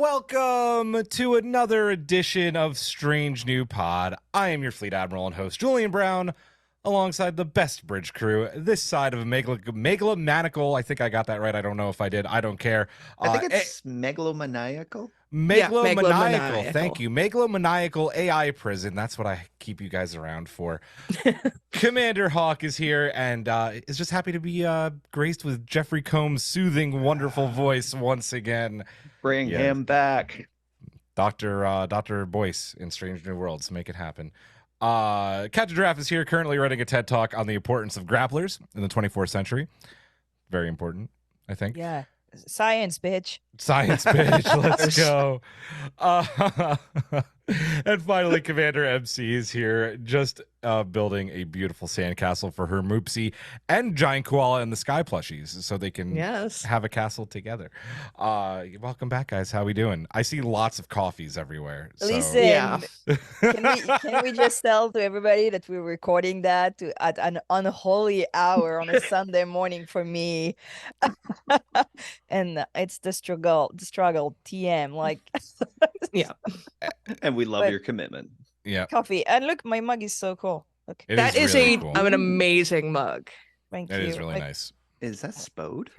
Welcome to another edition of Strange New Pod. I am your Fleet Admiral and host, Julian Brown, alongside the best bridge crew this side of a megalomaniacal. I think I got that right. I don't know if I did. I don't care. I think it's megalomaniacal. Megalomaniacal. Thank you. Megalomaniacal AI prison. That's what I keep you guys around for. Commander Hawk is here and is just happy to be graced with Jeffrey Combs' soothing, wonderful voice once again. Bring him back. Dr. Boyce in Strange New Worlds. Make it happen. Captain Girafe is here, currently writing a TED Talk on the importance of grapplers in the 24th century. Very important, I think. Yeah. Science, bitch. Science, bitch. Let's go. And finally, Commander Emcee is here, just building a beautiful sandcastle for her Moopsie and Giant Koala and the Sky plushies, so they can have a castle together. Welcome back, guys. How we doing? I see lots of coffees everywhere. So. Listen, can we just tell to everybody that we're recording that at an unholy hour on a Sunday morning for me, and it's the struggle TM, like. Yeah. And we love your commitment. Yeah. Coffee. And look, my mug is so cool. Look. That is really cool. An amazing mug. Thank you. It is really nice. Is that Spode?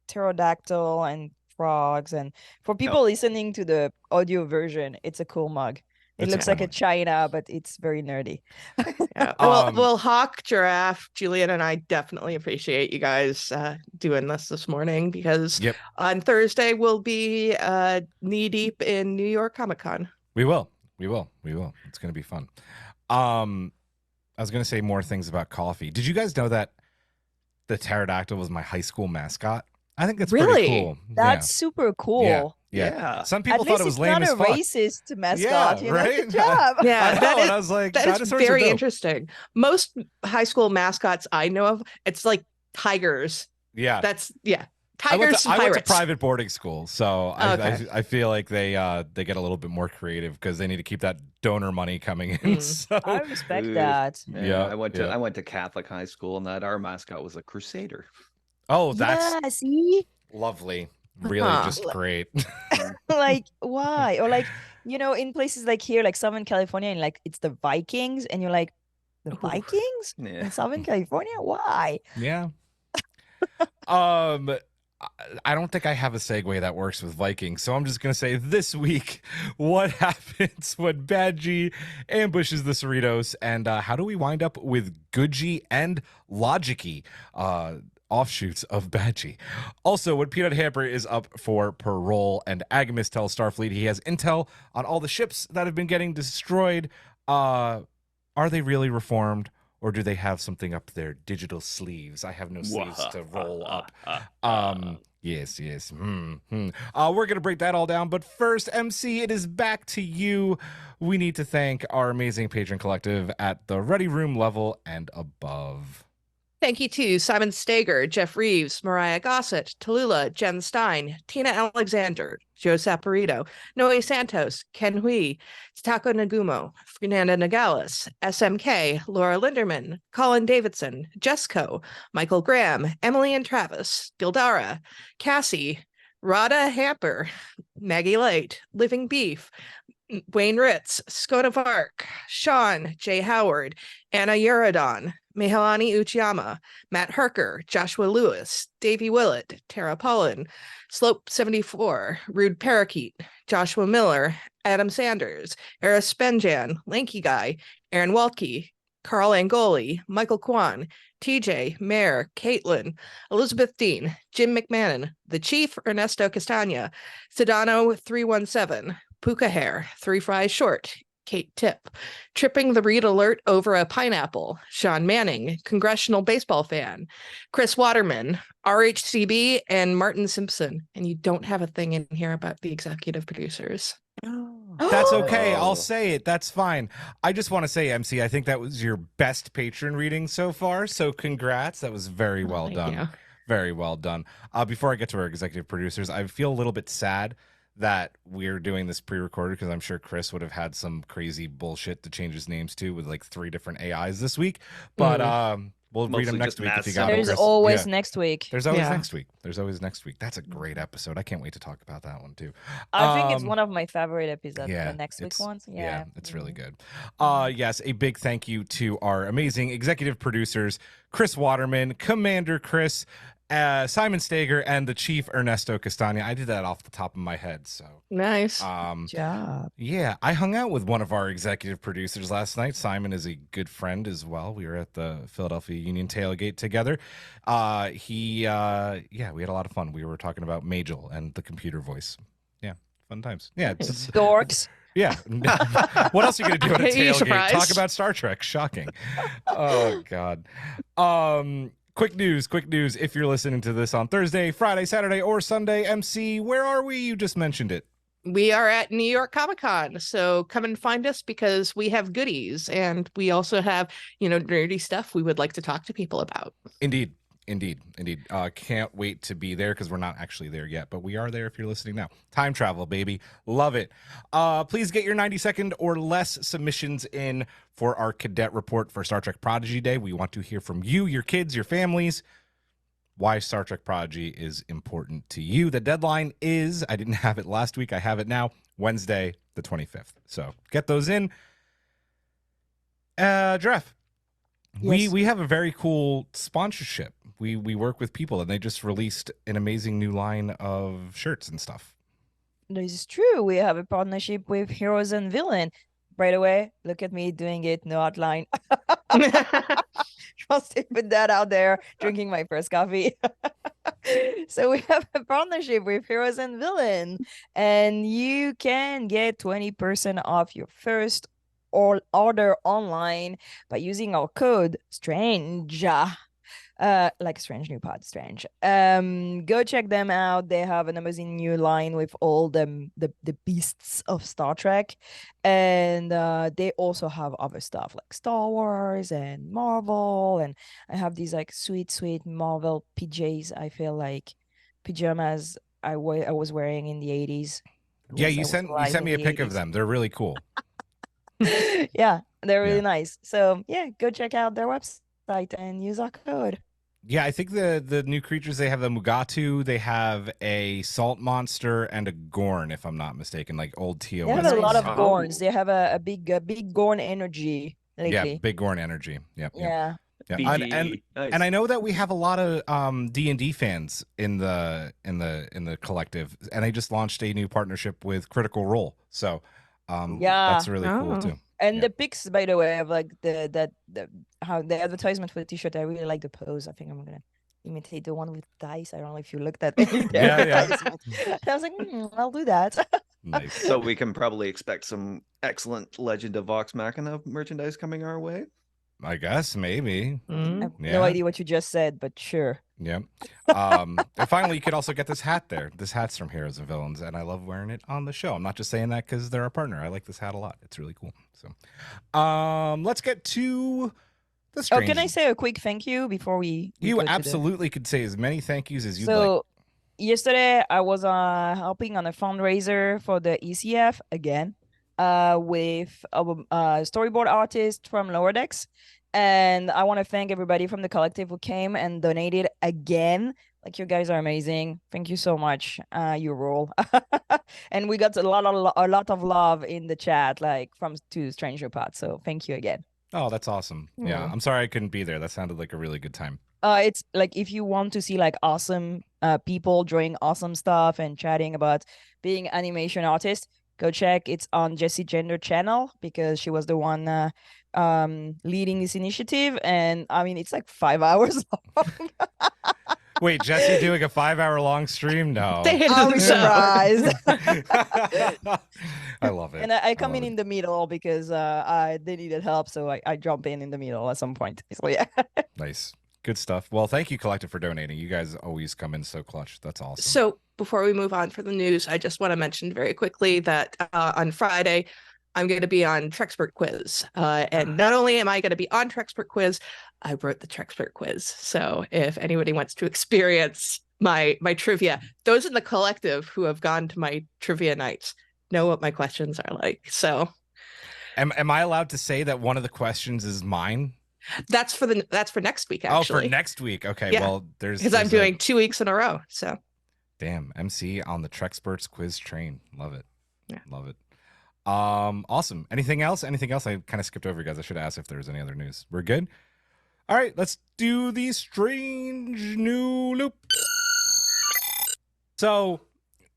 Pterodactyl and frogs. And for people listening to the audio version, it's a cool mug. It looks like a china, but it's very nerdy. Yeah. Well, Hawk, Girafe, Julian, and I definitely appreciate you guys doing this morning because on Thursday we'll be knee deep in New York Comic Con. We will. It's going to be fun. I was going to say more things about coffee. Did you guys know that the pterodactyl was my high school mascot? I think that's pretty cool. That's super cool. Yeah. Some people thought it was lame as fuck. Not a racist mascot. Yeah, right? Good job. Yeah, I was like, that is very interesting. Most high school mascots I know of, it's like tigers. Yeah. Tigers. I went to private boarding school, so I feel like they get a little bit more creative because they need to keep that donor money coming in. So. I respect that. Yeah, I went to Catholic high school, and our mascot was a crusader. Oh, that's lovely. Really just great. Like, why? Or like, in places like here, like Southern California, and like it's the Vikings, and you're like, the Vikings in Southern California? Why? Yeah. I don't think I have a segue that works with Vikings, so I'm just gonna say this week, what happens when Badgey ambushes the Cerritos, and how do we wind up with Goodgy and Logicy? Offshoots of Badgey. Also, when Peanut Hamper is up for parole and Agimus tells Starfleet he has intel on all the ships that have been getting destroyed, are they really reformed, or do they have something up their digital sleeves? I have no sleeves to roll up. Yes. We're gonna break that all down, but first, Emcee, it is back to you. We need to thank our amazing patron collective at the Ready Room level and above. Thank you to Simon Stager, Jeff Reeves, Mariah Gossett, Tallulah, Jen Stein, Tina Alexander, Joe Saporito, Noe Santos, Ken Hui, Taco Nagumo, Fernanda Nogales, SMK, Laura Linderman, Colin Davidson, Jesco, Michael Graham, Emily and Travis, Gildara, Cassie, Rada Hamper, Maggie Light, Living Beef, Wayne Ritz, Skona Vark, Sean, Jay Howard, Anna Uradon, Mehalani Uchiyama, Matt Herker, Joshua Lewis, Davey Willett, Tara Pollen, Slope 74, Rude Parakeet, Joshua Miller, Adam Sanders, Eris Benjan, Lanky Guy, Aaron Waltke, Carl Angoli, Michael Kwan, TJ, Mayor, Caitlin, Elizabeth Dean, Jim McMahon, The Chief, Ernesto Castagna, Sedano 317, Puka Hair, 3 Fries Short, Kate Tip, Tripping the Read Alert Over a Pineapple, Sean Manning, Congressional Baseball Fan, Chris Waterman, RHCB, and Martin Simpson. And you don't have a thing in here about the executive producers. That's okay. I'll say it. That's fine. I just want to say, Emcee, I think that was your best patron reading so far. So congrats. That was very well done. You. Very well done. Before I get to our executive producers, I feel a little bit sad that we're doing this pre-recorded because I'm sure Chris would have had some crazy bullshit to change his names to with like 3 different AIs this week. But We'll read them Mostly next just week if Matt you got them, There's Chris. always Yeah. next week. There's always Yeah. next week. There's always next week. That's a great episode. I can't wait to talk about that one too. I think it's one of my favorite episodes. Yeah, The next week it's ones. yeah, Yeah. it's really Mhm. good. Yes, a big thank you to our amazing executive producers, Chris Waterman, Commander Chris, Simon Stager, and the Chief Ernesto Castagna. I did that off the top of my head. So Nice. Good job. yeah, I hung out with one of our executive producers last night. Simon is a good friend as well. We were at the Philadelphia Union tailgate together. Yeah, we had a lot of fun. We were talking about Majel and the computer voice. Yeah, fun times. Yeah, it's Dorks. yeah. What else are you gonna do at a Are you tailgate? surprised? Talk about Star Trek. Shocking. Oh God. Quick news. If you're listening to this on Thursday, Friday, Saturday, or Sunday, Emcee, where are we? You just mentioned it. We are at New York Comic Con, so come and find us because we have goodies and we also have, nerdy stuff we would like to talk to people about. Indeed. Can't wait to be there because we're not actually there yet, but we are there if you're listening now. Time travel, baby. Love it. Please get your 90-second or less submissions in for our cadet report for Star Trek Prodigy Day. We want to hear from you, your kids, your families, why Star Trek Prodigy is important to you. The deadline is, I didn't have it last week, I have it now, Wednesday, the 25th. So get those in. Jeff, Yes. we have a very cool sponsorship. We work with people, and they just released an amazing new line of shirts and stuff. This is true. We have a partnership with Heroes and Villain. By the way, look at me doing it, no outline. Just to put that out there, drinking my first coffee. So we have a partnership with Heroes and Villain, and you can get 20% off your first order online by using our code STRANGE. Like Strange New Pod, Strange. Go check them out. They have an amazing new line with all the beasts of Star Trek, and they also have other stuff like Star Wars and Marvel. And I have these like sweet Marvel PJs. I feel like pajamas I was wearing in the 80s. Yeah, Yes, I you was sent alive in me a the pic of 80s. them. They're really cool. Yeah, they're really Yeah. nice. So yeah, go check out their website and use our code. Yeah, I think the new creatures, they have the Mugatu, they have a salt monster, and a Gorn, if I'm not mistaken, like old TOS. They have a lot of Nice. Gorns. They have a big Gorn energy Yeah, lately. big Gorn energy. Yep. Yeah. Yeah. BG. And Nice. I know that we have a lot of D&D fans in the collective, and they just launched a new partnership with Critical Role. So Yeah. that's really cool Oh. too. And Yeah. the pics, by the way, of like the how the advertisement for the t-shirt, I really like the pose. I think I'm gonna imitate the one with dice. I don't know if you looked at any of the Yeah, yeah. advertisement. I was like, I'll do that. Nice. So we can probably expect some excellent Legend of Vox Machina merchandise coming our way. I guess maybe. I Mm. have Yeah. no idea what you just said, but sure. Yeah. And finally, you could also get this hat there. This hat's from Heroes and Villains, and I love wearing it on the show. I'm not just saying that because they're our partner. I like this hat a lot. It's really cool. So, let's get to the Oh, strange. can I say a quick thank you before we You go to the- absolutely could say as many thank yous as you'd like. So yesterday I was helping on a fundraiser for the ECF again, with a storyboard artist from Lower Decks, and I want to thank everybody from the collective who came and donated again. Like, you guys are amazing. Thank you so much. You rule. And we got a lot of love in the chat, like to Stranger Pod. So thank you again. Oh, that's awesome. Yeah. Yeah. I'm sorry I couldn't be there. That sounded like a really good time. It's like, if you want to see like awesome people drawing awesome stuff and chatting about being animation artists, go check. It's on Jessie Gender channel because she was the one leading this initiative, and I mean, it's like 5 hours long. Wait, Jesse doing a 5-hour long stream? No. They hated I'll be themselves. surprised. I love it. And I come love in it. the middle because they needed help, so I jump in the middle at some point. So yeah. Nice. Good stuff. Well, thank you, Collective, for donating. You guys always come in so clutch. That's awesome. So before we move on for the news, I just want to mention very quickly that on Friday, I'm going to be on Trexpert Quiz. And not only am I going to be on Trexpert Quiz, I wrote the Trexpert Quiz. So if anybody wants to experience my trivia, those in the collective who have gone to my trivia nights know what my questions are like. So Am I allowed to say that one of the questions is mine? That's for next week, Oh, for actually. next week. Okay. Yeah, Well, because I'm doing 2 weeks in a row. So damn, MC on the Trexperts quiz train. Love it. Yeah. Love it. Awesome. Anything else? Anything else? I kind of skipped over you guys. I should ask if there was any other news. We're good. All right, let's do the strange new loop. So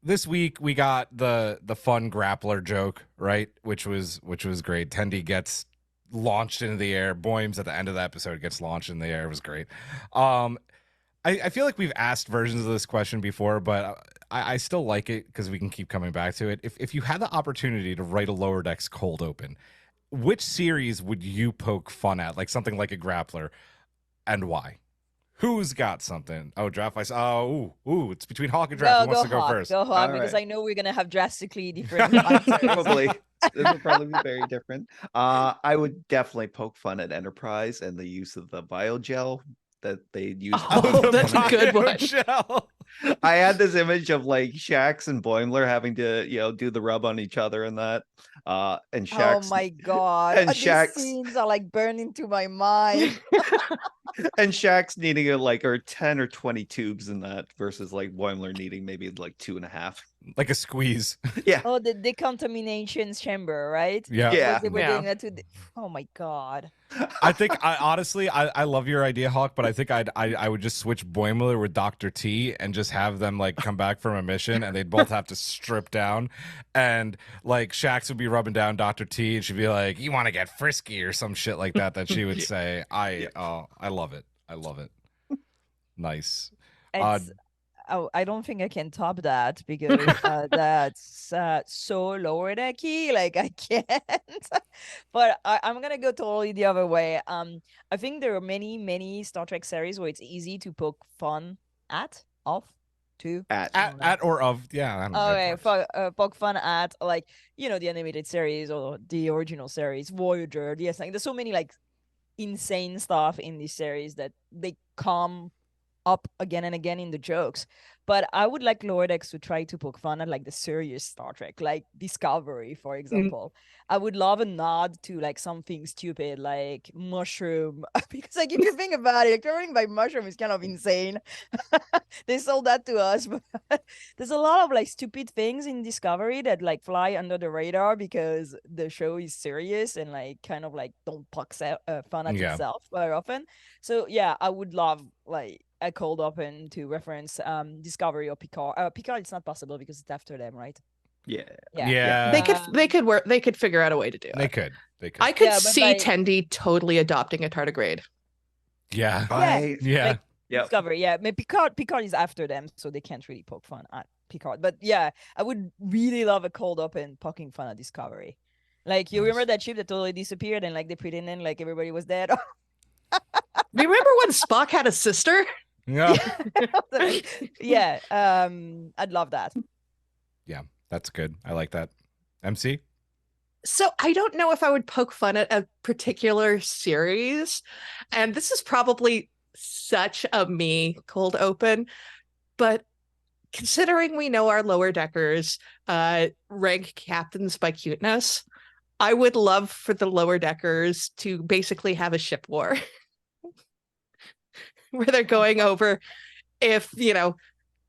this week we got the fun grappler joke, right? Which was great. Tendi gets launched into the air. Boims at the end of the episode gets launched in the air. It was great. I feel like we've asked versions of this question before, but I still like it because we can keep coming back to it. If you had the opportunity to write a Lower Decks cold open, which series would you poke fun at? Like something like a grappler, and why? Who's got something? Oh, draft I saw. Oh, ooh, it's between Hawk and Draft. Who wants to go first? Go Hawk, All because right. I know we're gonna have drastically different answers. Probably. This will probably be very different. I would definitely poke fun at Enterprise and the use of the biogel that they use. Oh, that's a good one. Shell. I had this image of like Shax and Boimler having to, do the rub on each other and that. And Shax Oh my god. and These Shax- scenes are like burned into my mind. and Shax needing like 10 or 20 tubes in that versus like Boimler needing maybe like 2.5. Like a squeeze. Yeah. Oh, the decontamination chamber, right? Yeah. Yeah. They were Yeah. doing that to oh my god. I think honestly I love your idea, Hawk, but I think I would just switch Boimler with Dr. T and just have them like come back from a mission and they'd both have to strip down, and like Shax would be rubbing down Dr. T and she'd be like, "You want to get frisky" or some shit like that she would say. I love it. I love it. Nice. It's I don't think I can top that because that's so lower decky. Like I can't. But I'm gonna go totally the other way. I think there are many Star Trek series where it's easy to poke fun at, to. At or of, yeah. I don't know. Okay, poke fun at, like, the animated series or the original series, Voyager, DS9. Like, there's so many like insane stuff in these series that they come up again and again in the jokes. But I would like Lower Decks to try to poke fun at like the serious Star Trek, like Discovery, for example. I would love a nod to like something stupid like Mushroom, because like if you think about it, traveling by mushroom is kind of insane. They sold that to us, but there's a lot of like stupid things in Discovery that like fly under the radar because the show is serious and like kind of like don't poke fun at itself very often. So yeah, I would love like a cold open to reference Discovery or Picard. Picard, it's not possible because it's after them, right? Yeah. They could figure out a way to do it. They could. I could Yeah, but see Tendi totally adopting a tardigrade. Yeah. Yeah. Yeah. Discovery, yeah. I mean, Picard is after them, so they can't really poke fun at Picard. But yeah, I would really love a cold open poking fun at Discovery. Like, you remember that ship that totally disappeared and like they pretended like everybody was dead? Remember when Spock had a sister? Yeah. Yeah, I'd love that. Yeah, that's good. I like that. MC? So I don't know if I would poke fun at a particular series, and this is probably such a me cold open, but considering we know our lower deckers rank captains by cuteness, I would love for the lower deckers to basically have a ship war where they're going over if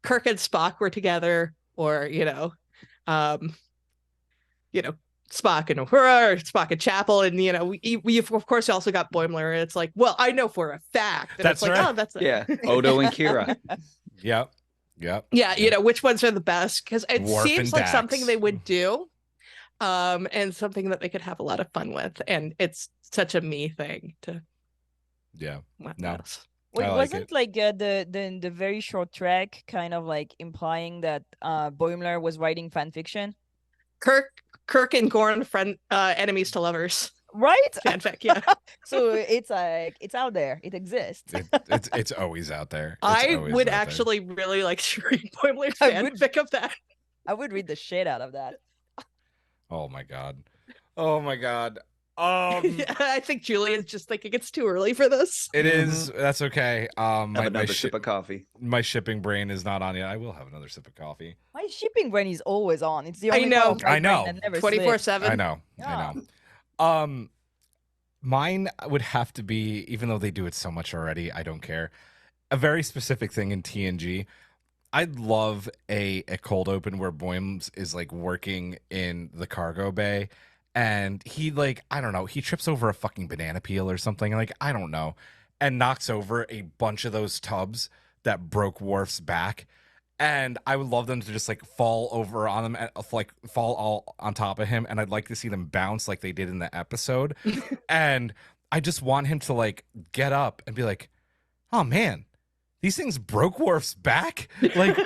Kirk and Spock were together, or Spock and Uhura, or Spock and Chapel, and we of course also got Boimler, and it's like, well, I know for a fact that That's it's like, right. oh, that's it. Yeah. Odo and Kira. Yep. Yeah, which ones are the best, because it Worf seems and like Dax. something they would do, and something that they could have a lot of fun with, and it's such a me thing to want No. this. Wait, I like wasn't it. like the very short track kind of like implying that Boimler was writing fan fiction? Kirk and Gorn, enemies to lovers. Right? Fanfic, yeah. So it's like, it's out there. It exists. It's always out there. I would actually really like to read Boimler's fanfic of that. I would read the shit out of that. Oh my god. Oh my god. I think Julian's just thinking it's too early for this. It is. That's okay. Have another sip of coffee. My shipping brain is not on yet. I will have another sip of coffee. My shipping brain is always on. It's the I only know. part of my I know. brain that never sleeps. 24/7. I know. Yeah. I know. Mine would have to be, even though they do it so much already, I don't care. A very specific thing in TNG. I'd love a cold open where Boymes is like working in the cargo bay and he like, I don't know, he trips over a fucking banana peel or something, like, I don't know, and knocks over a bunch of those tubs that broke Worf's back. And I would love them to just like fall over on them, and like fall all on top of him. And I'd like to see them bounce like they did in the episode. And I just want him to like get up and be like, oh man, these things broke Worf's back, like,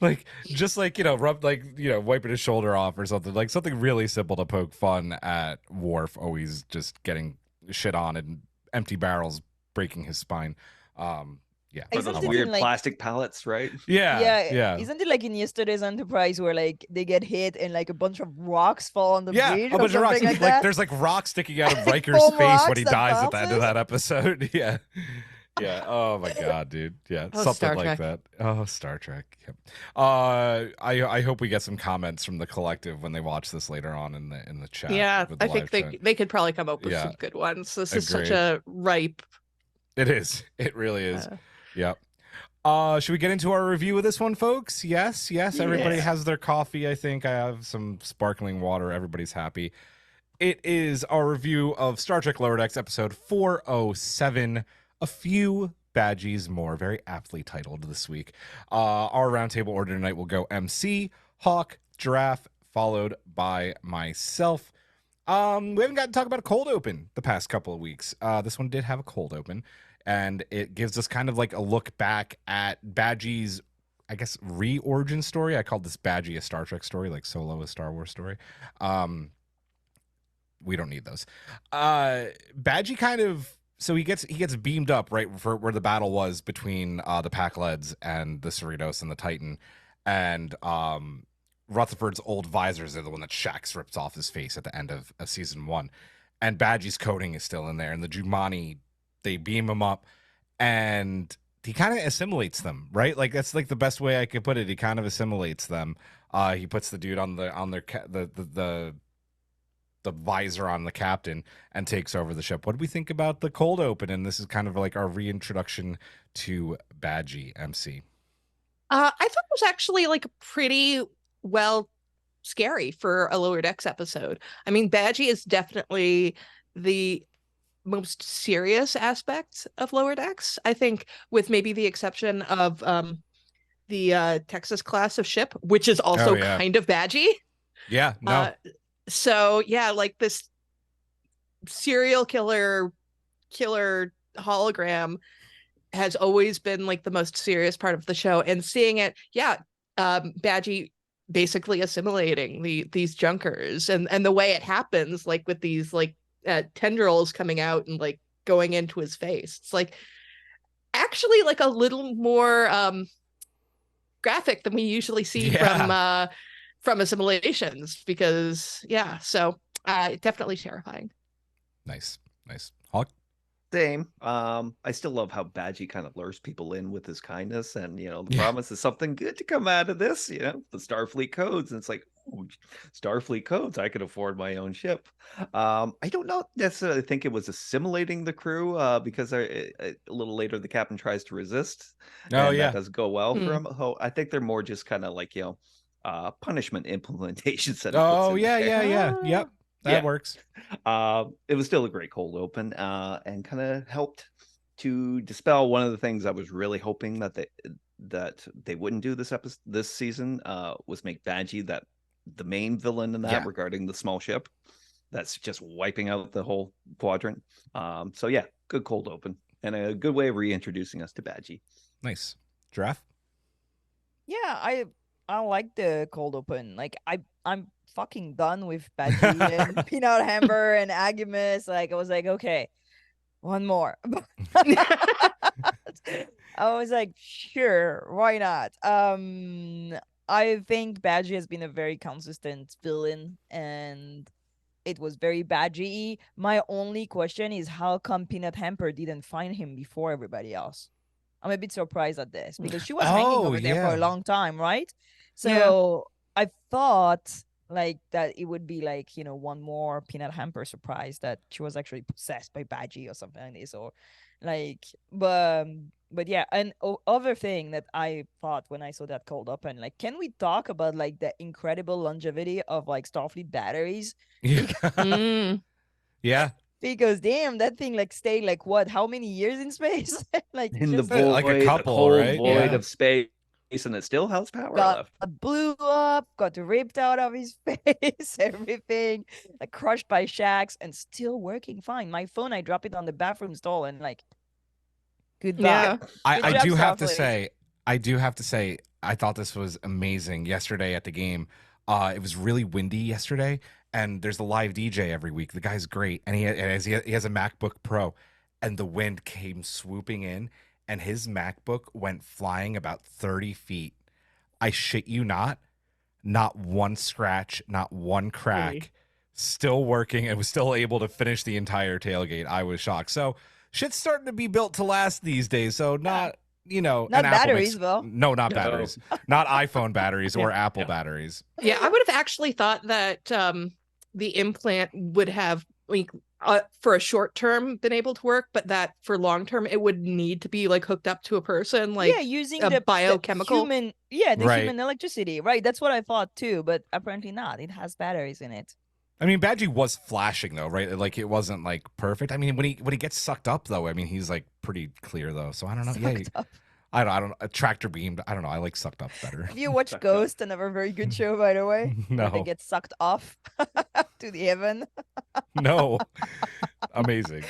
like just like, you know, rub, like, you know, wiping his shoulder off or something, like something really simple to poke fun at Worf always just getting shit on and empty barrels breaking his spine. Yeah, Or Isn't those it weird in, like- plastic pallets, right? yeah. Isn't it like in yesterday's Enterprise where like they get hit and like a bunch of rocks fall on the Yeah, bridge a or bunch of rocks. something like Like that? there's like rocks sticking out of Riker's Foam face when rocks he that dies at the end of bounces? that episode. Yeah. Yeah. Oh my god, dude. Yeah. Oh, Something Star like Trek. that. Oh, Star Trek. Yep. I hope we get some comments from the collective when they watch this later on in the chat. Yeah, with the I think live chat. they could probably come up with Yeah. some good ones. This is such Agreed. a ripe. It is. It really is. Uh, Yep. Should we get into our review of this one, folks? Yes. Everybody Yes. has their coffee. I think I have some sparkling water. Everybody's happy. It is our review of Star Trek Lower Decks episode 407, A Few Badgeys More, very aptly titled this week. Our roundtable order tonight will go MC, Hawk, Girafe, followed by myself. We haven't gotten to talk about a cold open the past couple of weeks. This one did have a cold open, and it gives us kind of like a look back at Badgey's, I guess, re-origin story. I called this Badgey a Star Trek story, like Solo a Star Wars story. We don't need those. Badgey kind of, so he gets beamed up right for where the battle was between the Pac-Leds and the Cerritos and the Titan, and Rutherford's old visors are the one that Shax rips off his face at the end of season 1, and Badgey's coating is still in there, and the Jumani, they beam him up, and he kind of assimilates them, right? Like that's like the best way I could put it. He kind of assimilates them. He puts the dude on the visor on the captain and takes over the ship. What do we think about the cold open? And this is kind of like our reintroduction to Badgey, MC. I thought it was actually like pretty well scary for a Lower Decks episode. I mean, Badgey is definitely the most serious aspect of Lower Decks. I think, with maybe the exception of the Texas class of ship, which is also kind of Badgey. Yeah, no. So yeah, like this serial killer hologram has always been like the most serious part of the show, and seeing it, Badgey basically assimilating these junkers, and the way it happens, like with these like tendrils coming out and like going into his face, it's like actually like a little more graphic than we usually see from assimilations, because definitely terrifying. Nice Hawk. Same. I still love how Badgey kind of lures people in with his kindness, and the promise is something good to come out of this. The Starfleet codes, and it's like, ooh, Starfleet codes. I could afford my own ship. I don't know necessarily think it was assimilating the crew, because a little later the captain tries to resist. That doesn't go well for him. Oh, I think they're more just kind of like punishment implementations. Yep. That works. It was still a great cold open, and kind of helped to dispel one of the things I was really hoping that they wouldn't do this season, was make Badgey the main villain in that, regarding the small ship that's just wiping out the whole quadrant. So yeah, good cold open and a good way of reintroducing us to Badgey. Nice. Giraffe? Yeah, I like the cold open. Like I'm fucking done with Badgey and Peanut Hamper and Agimus. Like I was like, okay, one more. I was like, sure, why not? I think Badgey has been a very consistent villain, and it was very Badgey. My only question is, how come Peanut Hamper didn't find him before everybody else? I'm a bit surprised at this, because she was hanging over there for a long time, right? So I thought like that it would be like, you know, one more Peanut Hamper surprise that she was actually possessed by Badgey or something like this, or like, but yeah. And other thing that I thought when I saw that cold open, like, can we talk about like the incredible longevity of like Starfleet batteries? Yeah. Mm. Yeah. Because damn, that thing like stayed like what, how many years in space? Like In the just void, Like a the couple, cold right? void Yeah. of space, and it still has power got left. blew up, got ripped out of his face, everything, like crushed by shacks, and still working fine. My phone, I drop it on the bathroom stall, and like, goodbye. Yeah. Good I job, do have to Starfleet. say, I thought this was amazing yesterday at the game. It was really windy yesterday, and there's a live DJ every week. The guy's great, and he has a MacBook Pro, and the wind came swooping in, and his MacBook went flying about 30 feet. I shit you not one scratch, not one crack, still working, and was still able to finish the entire tailgate. I was shocked. So shit's starting to be built to last these days. So not, you know, Not and Apple batteries, though. no, not No. batteries, not iPhone batteries or Apple Yeah. batteries. Yeah, I would have actually thought that the implant would have, like, for a short term been able to work, but that for long term it would need to be like hooked up to a person, like Yeah, using a the biochemical. human, yeah, the Right. human electricity, right? That's what I thought too, but apparently not. It has batteries in it. I mean, Badgey was flashing though, right? Like it wasn't like perfect. I mean, when he gets sucked up though, I mean, he's like pretty clear though. So I don't know. Yeah, Sucked up. I don't. A tractor beamed. I don't know. I like sucked up better. Have you watched Sucked up. Ghost, another very good show, by the way? Where they No, get sucked off to the heaven. no. Amazing.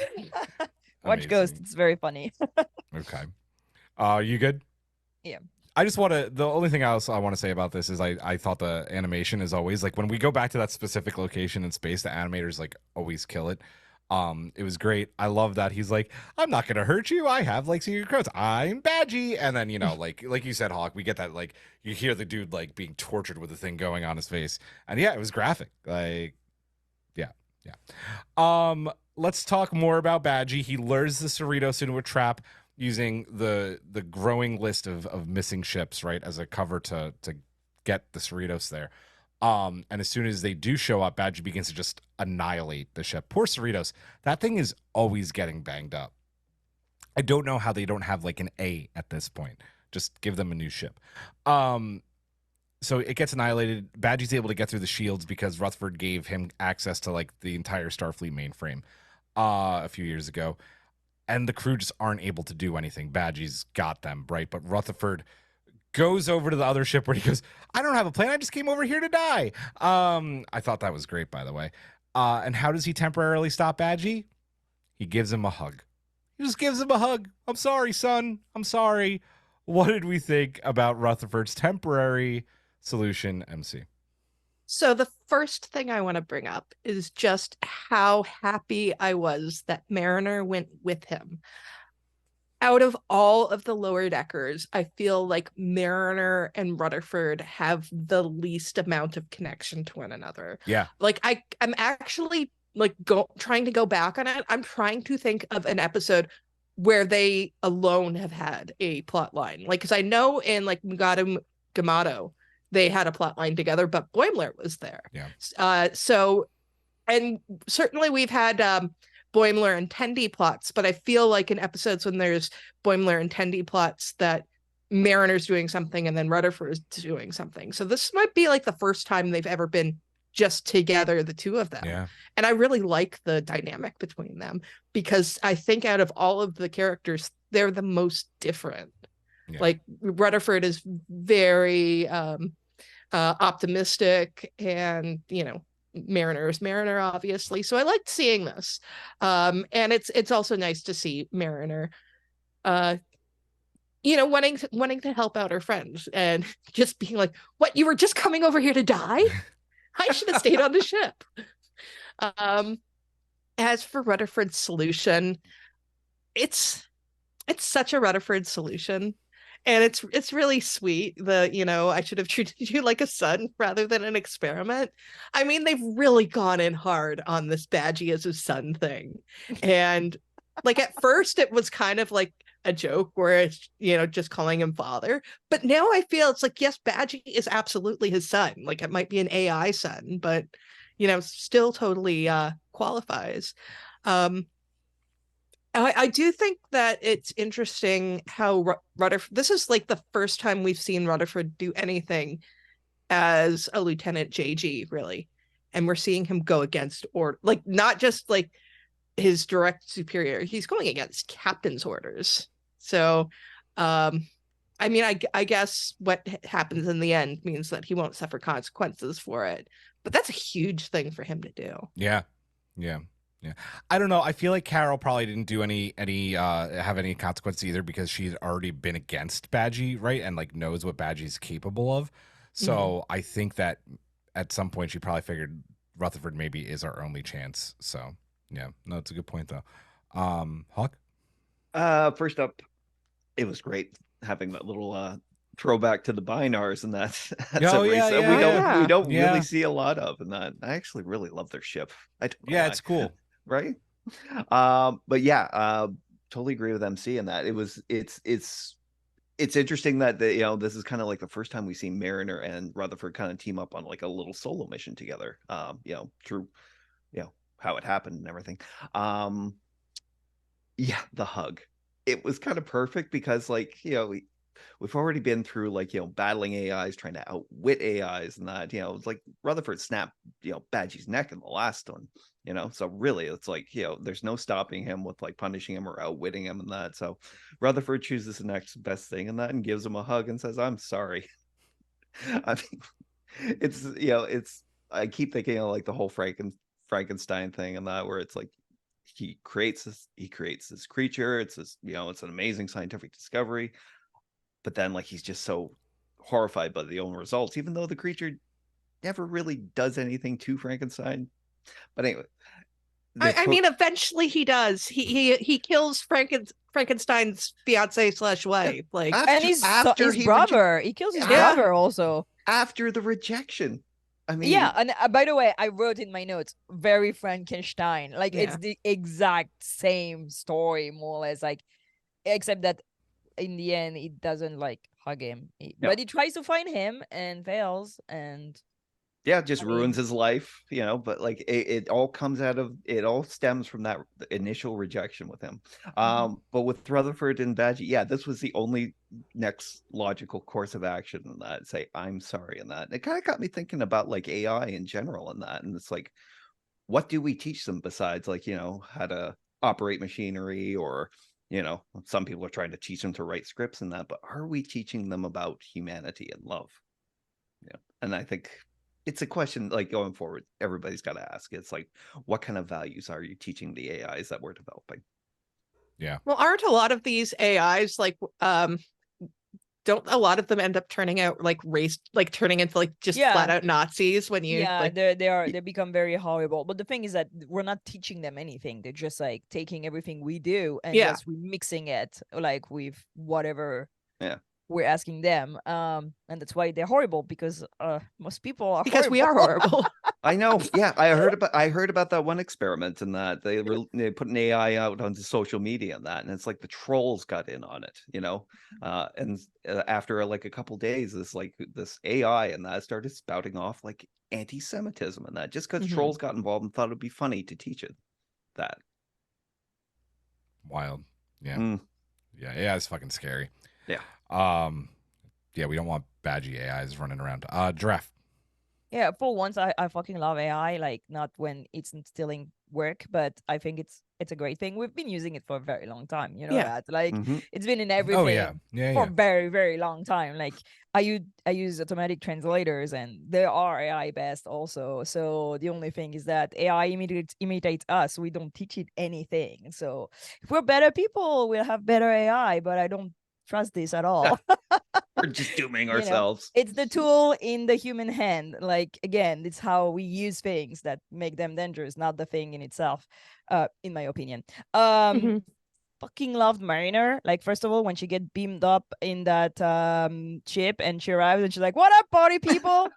Watch Ghost. Amazing. It's very funny. Okay. You good? Yeah. I just want to. The only thing else I want to say about this is I thought the animation is always like when we go back to that specific location in space, the animators like always kill it. It was great. I love that he's like, I'm not gonna hurt you. I have like secret codes. I'm Badgey, and then you know, like you said, Hawk, we get that like you hear the dude like being tortured with the thing going on his face, and yeah, it was graphic. Like, yeah. Let's talk more about Badgey. He lures the Cerritos into a trap using the growing list of missing ships, right, as a cover to get the Cerritos there. And as soon as they do show up, Badgey begins to just annihilate the ship. Poor Cerritos. That thing is always getting banged up. I don't know how they don't have like an A at this point. Just give them a new ship. So it gets annihilated. Badgey's able to get through the shields because Rutherford gave him access to like the entire Starfleet mainframe a few years ago. And the crew just aren't able to do anything. Badgey's got them, right? But Rutherford goes over to the other ship where he goes, I don't have a plan. I just came over here to die. I thought that was great, by the way. And how does he temporarily stop Badgey? He gives him a hug. He just gives him a hug. I'm sorry, son. I'm sorry. What did we think about Rutherford's temporary solution, Emcee? So the first thing I want to bring up is just how happy I was that Mariner went with him. Out of all of the lower deckers, I feel like Mariner and Rutherford have the least amount of connection to one another. Yeah. Like I'm actually like trying to go back on it. I'm trying to think of an episode where they alone have had a plot line. Like, because I know in like Mugatu Gamato, they had a plot line together, but Boimler was there. Yeah. So, and certainly we've had Boimler and Tendi plots, but I feel like in episodes when there's Boimler and Tendi plots that Mariner's doing something and then Rutherford is doing something. So this might be like the first time they've ever been just together, the two of them. Yeah. And I really like the dynamic between them because I think out of all of the characters, they're the most different. Yeah. Like Rutherford is very optimistic, and you know, Mariner is Mariner, obviously. So I liked seeing this, and it's also nice to see Mariner, you know, wanting to help out her friends and just being like, "What? You were just coming over here to die? I should have stayed on the ship." As for Rutherford's solution, it's such a Rutherford solution. And it's really sweet. You know, I should have treated you like a son rather than an experiment. I mean, they've really gone in hard on this Badgey as a son thing. And like at first it was kind of like a joke where it's, just calling him father. But now I feel it's like, yes, Badgey is absolutely his son. Like it might be an AI son, but still totally qualifies. I do think that it's interesting how Rutherford, this is like the first time we've seen Rutherford do anything as a Lieutenant JG, really. And we're seeing him go against, or like, not just like his direct superior, he's going against captain's orders. So, I mean, I guess what happens in the end means that he won't suffer consequences for it. But that's a huge thing for him to do. Yeah. I don't know. I feel like Carol probably didn't do any have any consequence either because she's already been against Badgey, right? And like knows what Badgey's capable of. So I think that at some point she probably figured Rutherford maybe is our only chance. So yeah, no, it's a good point though. Hawk? First up, it was great having that little throwback to the binars and that. We don't really see a lot of, and that I actually really love their ship. I don't know why. It's cool. Right? But yeah, totally agree with Emcee in that. It's interesting that this is kind of like the first time we see Mariner and Rutherford kind of team up on like a little solo mission together. Through how it happened and everything. Yeah, the hug. It was kind of perfect because like, we've already been through like, battling AIs, trying to outwit AIs and that, it's like Rutherford snapped, Badgey's neck in the last one, so really it's like, there's no stopping him with like punishing him or outwitting him and that. So Rutherford chooses the next best thing in that and gives him a hug and says, I'm sorry. I mean, I keep thinking of like the whole Frankenstein thing and that, where it's like, he creates this creature. It's this, it's an amazing scientific discovery. But then like he's just so horrified by the own results, even though the creature never really does anything to Frankenstein. But anyway. I mean, eventually he does. He kills Frankenstein's fiance / wife. Like and his brother. He kills his brother also. After the rejection. I mean, yeah, and by the way, I wrote in my notes, very Frankenstein. Like it's the exact same story, more or less. Like, except that in the end, it doesn't like hug him, but he tries to find him and fails, and just ruins his life. But like it all stems from that initial rejection with him. But with Rutherford and Badgey, this was the only next logical course of action in that. Say, I'm sorry, in that. It kind of got me thinking about like AI in general in that, and it's like, what do we teach them besides like how to operate machinery, or some people are trying to teach them to write scripts and that, but are we teaching them about humanity and love? And I think it's a question like going forward, everybody's got to ask. It's like, what kind of values are you teaching the AIs that we're developing? Yeah. Well, aren't a lot of these AIs like don't a lot of them end up turning out like turning into like just flat out Nazis when you they become very horrible. But the thing is that we're not teaching them anything. They're just like taking everything we do and just remixing it like with whatever we're asking them. And that's why they're horrible, because most people are horrible. We are horrible. I know. Yeah, I heard about that one experiment and that they put an AI out onto social media and that, and it's like the trolls got in on it, and after like a couple days, this AI and that started spouting off like anti-Semitism and that, just because trolls got involved and thought it'd be funny to teach it that. Wild. Yeah. It's fucking scary. We don't want Badgey AIs running around. Girafe. Yeah, for once, I fucking love AI. Like, not when it's stealing work, but I think it's a great thing. We've been using it for a very long time. You know that. Like, it's been in everything for a very, very long time. Like, I use automatic translators, and they are AI based also. So the only thing is that AI imitates us. We don't teach it anything. So if we're better people, we'll have better AI. But I don't trust this at all. We're just dooming ourselves. It's the tool in the human hand. Like, again, it's how we use things that make them dangerous, not the thing in itself, in my opinion. Fucking loved Mariner. Like, first of all, when she get beamed up in that ship and she arrives and she's like, "What up, party people?"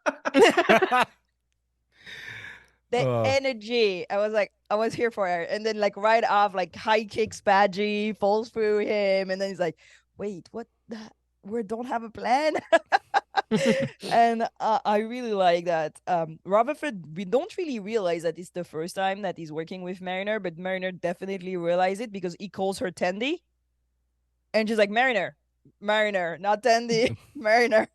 The Oh. energy. I was like, I was here for it. And then like right off, like high kicks Badgey, falls through him, and then he's like, wait, what the we don't have a plan. And I really like that. Rutherford, we don't really realize that it's the first time that he's working with Mariner, but Mariner definitely realized it because he calls her Tandy. And she's like, Mariner, Mariner, not Tandy, Mariner.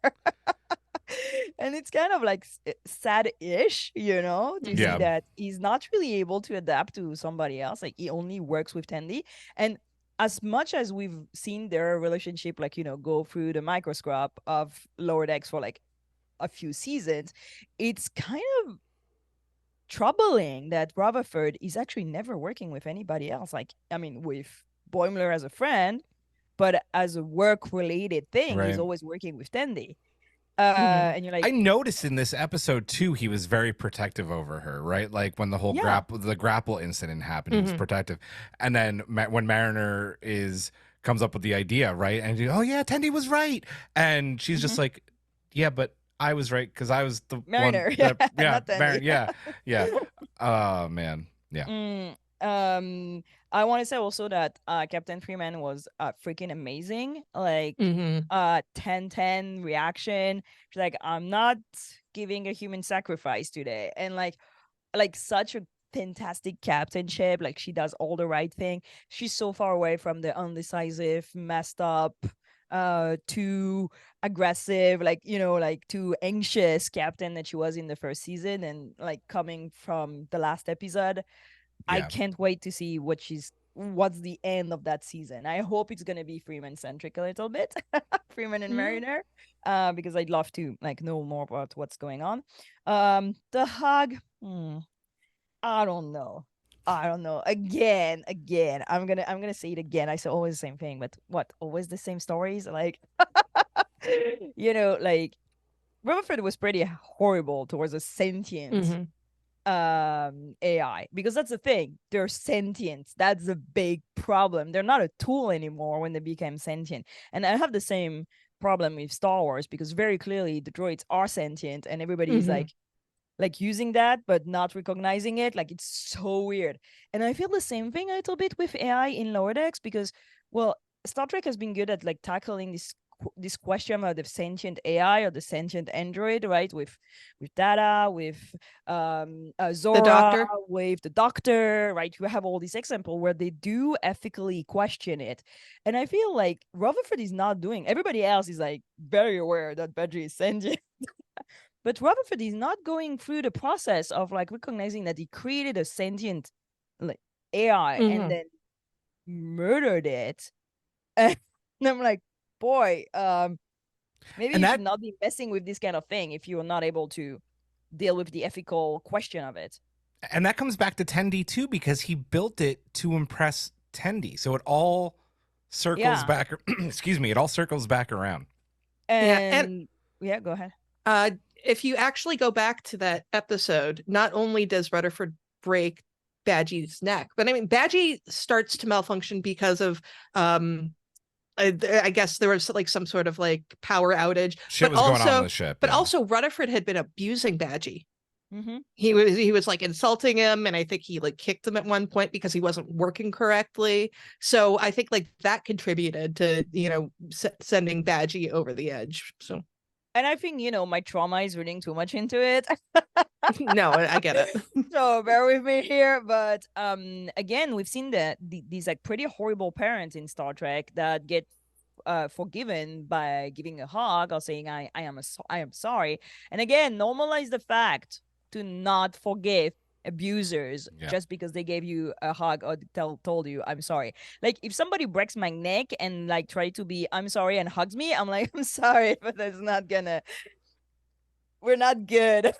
And it's kind of like sad-ish, you know, to see Yeah. that he's not really able to adapt to somebody else. Like he only works with Tandy. And as much as we've seen their relationship, like, you know, go through the microscope of Lower Decks for like a few seasons, it's kind of troubling that Rutherford is actually never working with anybody else. Like, I mean, with Boimler as a friend, but as a work-related thing, he's Right. always working with Tandy. Mhm. And you're like, I noticed in this episode too, he was very protective over her, right? Like when the whole Yeah. grapple incident happened, he was Mhm. protective. And then when Mariner comes up with the idea, right? And oh yeah, Tendi was right, and she's just like, yeah, but I was right because I was the Mariner, one. yeah, Yeah, not Tendi. Mariner, yeah. Oh man, yeah. I want to say also that Captain Freeman was freaking amazing. Like, Mhm. 10-10 reaction. She's like, I'm not giving a human sacrifice today. And like such a fantastic captainship. Like she does all the right thing. She's so far away from the undecisive, messed up, too aggressive, like, you know, like too anxious captain that she was in the first season. And like coming from the last episode, I Yeah. can't wait to see what's the end of that season. I hope it's gonna be Freeman centric a little bit, Freeman and Mhm. Mariner, because I'd love to like know more about what's going on. The hug, I don't know. Again, I'm gonna say it again. I say always the same thing, but what? Always the same stories? Like, you know, like Rutherford was pretty horrible towards a sentient Mhm. AI, because that's the thing, they're sentient. That's a big problem. They're not a tool anymore when they became sentient. And I have the same problem with Star Wars, because very clearly the droids are sentient and everybody is Mhm. like using that but not recognizing it. Like it's so weird. And I feel the same thing a little bit with AI in Lower Decks, because, well, Star Trek has been good at like tackling this question of the sentient AI or the sentient android, right? With Data, with Zora, Doctor. with the Doctor, right? You have all these examples where they do ethically question it. And I feel like Rutherford is not doing. Everybody else is like very aware that Badgey is sentient. But Rutherford is not going through the process of like recognizing that he created a sentient like AI and Mhm. then murdered it. And I'm like, boy, maybe And you that should not be messing with this kind of thing if you're not able to deal with the ethical question of it. and that comes back to Tendi too, because he built it to impress Tendi. So it all circles Yeah. back. Excuse me. It all circles back around. Yeah, and And yeah, go ahead. if you actually go back to that episode, not only does Rutherford break Badgey's neck, but I mean, Badgey starts to malfunction because of, I guess there was like some sort of like power outage, Shit was going on the ship. but yeah. also Rutherford had been abusing Badgey. Mm-hmm. He was like insulting him, and I think he like kicked him at one point because he wasn't working correctly. So I think like that contributed to, you know, sending Badgey over the edge. So And I think, you know, my trauma is reading too much into it. no, I get it. So bear with me here. But again, we've seen these like pretty horrible parents in Star Trek that get forgiven by giving a hug or saying I am sorry. And again, normalize the fact to not forgive abusers Yeah. just because they gave you a hug or told you I'm sorry. Like if somebody breaks my neck and like try to be I'm sorry and hugs me, I'm like I'm sorry, but that's not gonna. We're not good.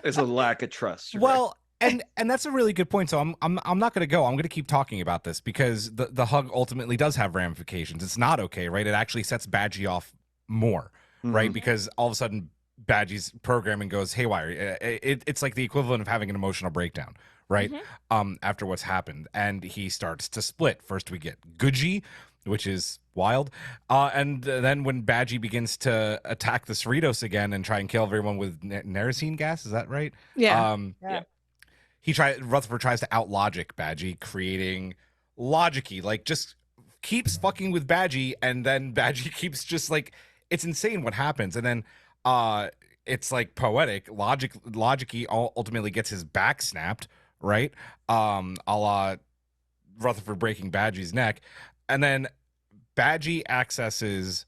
There's a lack of trust. Right? Well, and that's a really good point. So I'm not going to go. I'm going to keep talking about this because the hug ultimately does have ramifications. It's not okay, right? It actually sets Badgey off more, right? Mhm. Because all of a sudden Badgey's programming goes haywire. It's like the equivalent of having an emotional breakdown, right? After what's happened, and he starts to split. First we get Goodgy, which is wild, and then when Badgey begins to attack the Cerritos again and try and kill everyone with Nerosine gas, is that right? Yeah. Yeah. Rutherford tries to out logic Badgey, creating Logicy, like just keeps fucking with Badgey, and then Badgey keeps just like, it's insane what happens. And then it's like poetic. Logicy ultimately gets his back snapped, right? A la Rutherford breaking Badgey's neck. And then Badgey accesses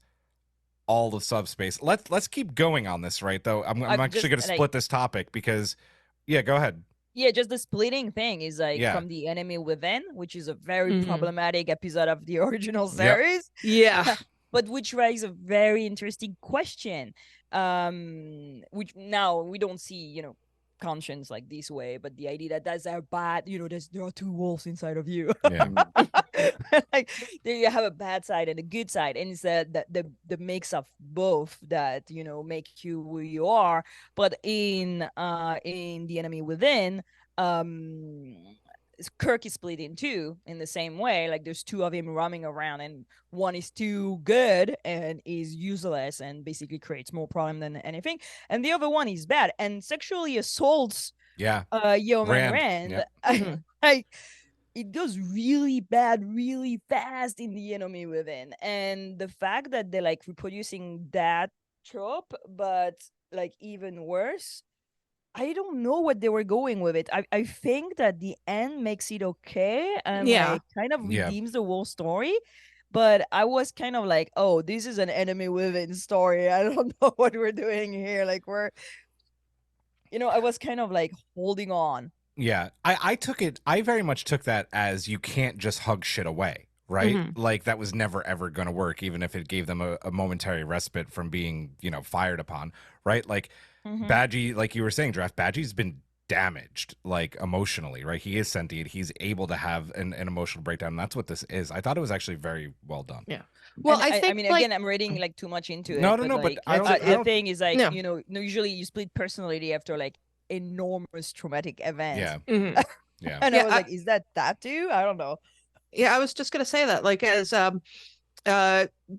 all of subspace. Let's keep going on this, right? Though I'm actually going to split this topic because, yeah, go ahead. Yeah, just the splitting thing is like Yeah. from the enemy within, which is a very problematic episode of the original Yep. series. Yeah. But which raises a very interesting question. Which now we don't see, you know, conscience like this way, but the idea that that's our bad, you know, there are two wolves inside of you. Yeah. Like there you have a bad side and a good side, and it's the mix of both that, you know, make you who you are. But in the enemy within, Kirk is split in two in the same way. Like there's two of him roaming around, and one is too good and is useless and basically creates more problem than anything, and the other one is bad and sexually assaults Yeoman Rand. Yep. Like it goes really bad really fast in the enemy within, and the fact that they're like reproducing that trope but like even worse, I don't know what they were going with it. I think that the end makes it okay and like kind of redeems the whole story. But I was kind of like, oh, this is an enemy within story. I don't know what we're doing here. Like we're, you know, I was kind of like holding on. Yeah, I very much took that as you can't just hug shit away, right? Like that was never ever going to work, even if it gave them a momentary respite from being, you know, fired upon, right? Like Badgey, like you were saying, Draft, Badgey's been damaged, like emotionally, right? He is sentient. He's able to have an emotional breakdown. And that's what this is. I thought it was actually very well done. Yeah. Well, and I think, I mean, like, again, I'm reading like too much into it. No, like, but the thing is like, No. you know, usually you split personality after like enormous traumatic events. Yeah. Yeah. And I was like, is that too? I don't know. Yeah, I was just gonna say that, like, as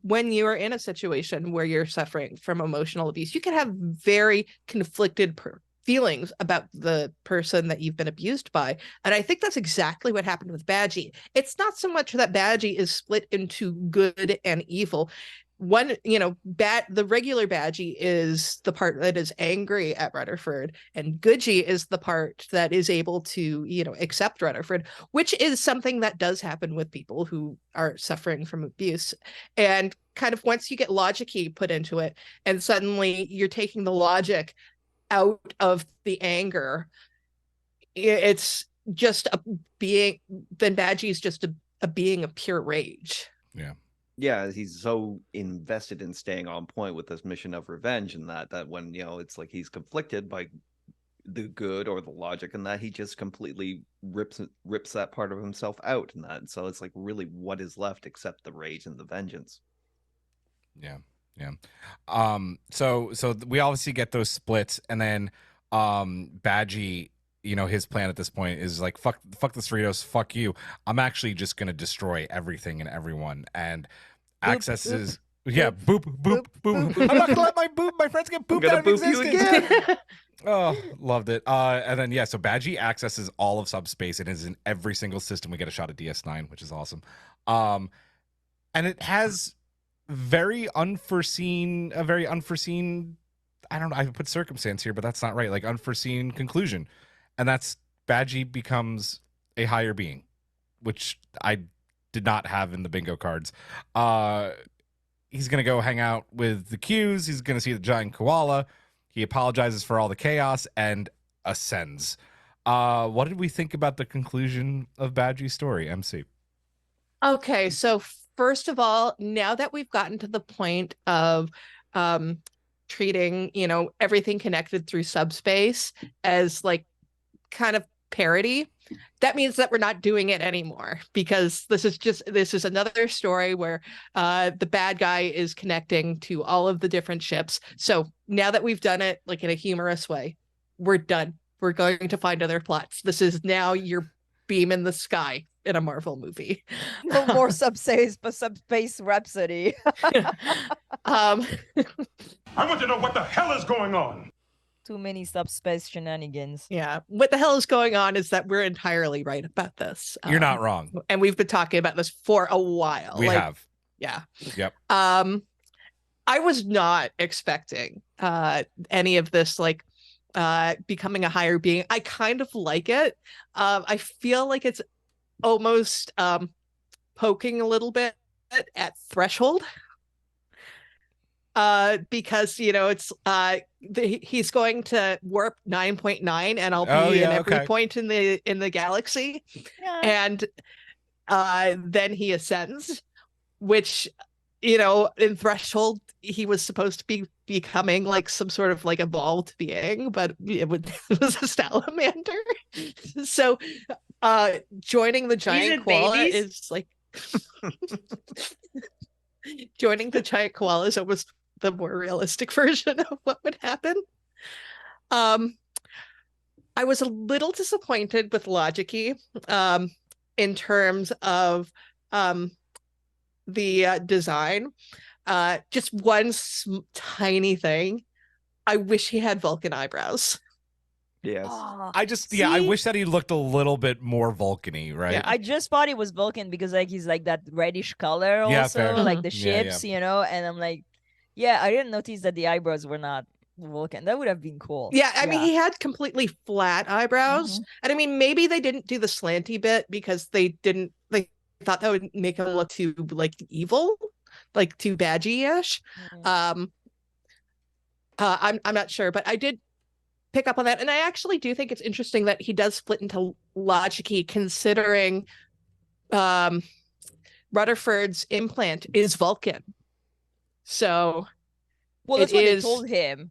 when you are in a situation where you're suffering from emotional abuse, you can have very conflicted feelings about the person that you've been abused by. And I think that's exactly what happened with Badgey. It's not so much that Badgey is split into good and evil. One, you know, the regular Badgey is the part that is angry at Rutherford, and Goodgy is the part that is able to, you know, accept Rutherford, which is something that does happen with people who are suffering from abuse. And kind of once you get Logicy put into it, and suddenly you're taking the logic out of the anger, it's just a being. Then Badgey's just a being of pure rage. Yeah. Yeah, he's so invested in staying on point with this mission of revenge, and that when, you know, it's like he's conflicted by the good or the logic, and that he just completely rips that part of himself out, and that. And so it's like, really, what is left except the rage and the vengeance? Yeah. So we obviously get those splits, and then Badgey, you know, his plan at this point is like, fuck the Cerritos, fuck you. I'm actually just gonna destroy everything and everyone, and accesses. Boop. I'm not gonna let my friends get booped out of existence. Again. Oh, loved it. And then so Badgey accesses all of subspace and is in every single system. We get a shot of DS9, which is awesome. And it has a very unforeseen. I don't know. I put circumstance here, but that's not right. Like unforeseen conclusion. And that's Badgey becomes a higher being, which I did not have in the bingo cards. He's going to go hang out with the Qs. He's going to see the giant koala. He apologizes for all the chaos and ascends. What did we think about the conclusion of Badgey's story, Emcee? Okay, so first of all, now that we've gotten to the point of treating, you know, everything connected through subspace as like kind of parody, that means that we're not doing it anymore, because this is another story where the bad guy is connecting to all of the different ships. So now that we've done it like in a humorous way, we're done. We're going to find other plots. This is now your beam in the sky in a Marvel movie. No more subspace Rhapsody. I want to know what the hell is going on. Too many subspace shenanigans. Yeah. What the hell is going on is that we're entirely right about this. You're not wrong. And we've been talking about this for a while. We have. Yeah. Yep. I was not expecting any of this, like becoming a higher being. I kind of like it. I feel like it's almost poking a little bit at threshold. Because it's he's going to warp 9.9 and I'll be in every point in the galaxy. Yeah. And then he ascends, which in threshold he was supposed to be becoming like some sort of like evolved being, but it was a salamander. So joining the giant koala is like joining the giant koala is almost the more realistic version of what would happen. I was a little disappointed with Logicy in terms of the design. Just one tiny thing. I wish he had Vulcan eyebrows. Yes. I wish that he looked a little bit more Vulcan-y, right? Yeah, I just thought it was Vulcan because like he's like that reddish color also, fair. like the ships, and I'm like, yeah, I didn't notice that the eyebrows were not Vulcan. That would have been cool. Yeah, I mean, he had completely flat eyebrows. Mhm. And I mean, maybe they didn't do the slanty bit because they thought that would make him look too like evil, like too badgy-ish. Mhm. I'm not sure, but I did pick up on that. And I actually do think it's interesting that he does split into Logicy, considering Rutherford's implant is Vulcan. So well, that's what they told him.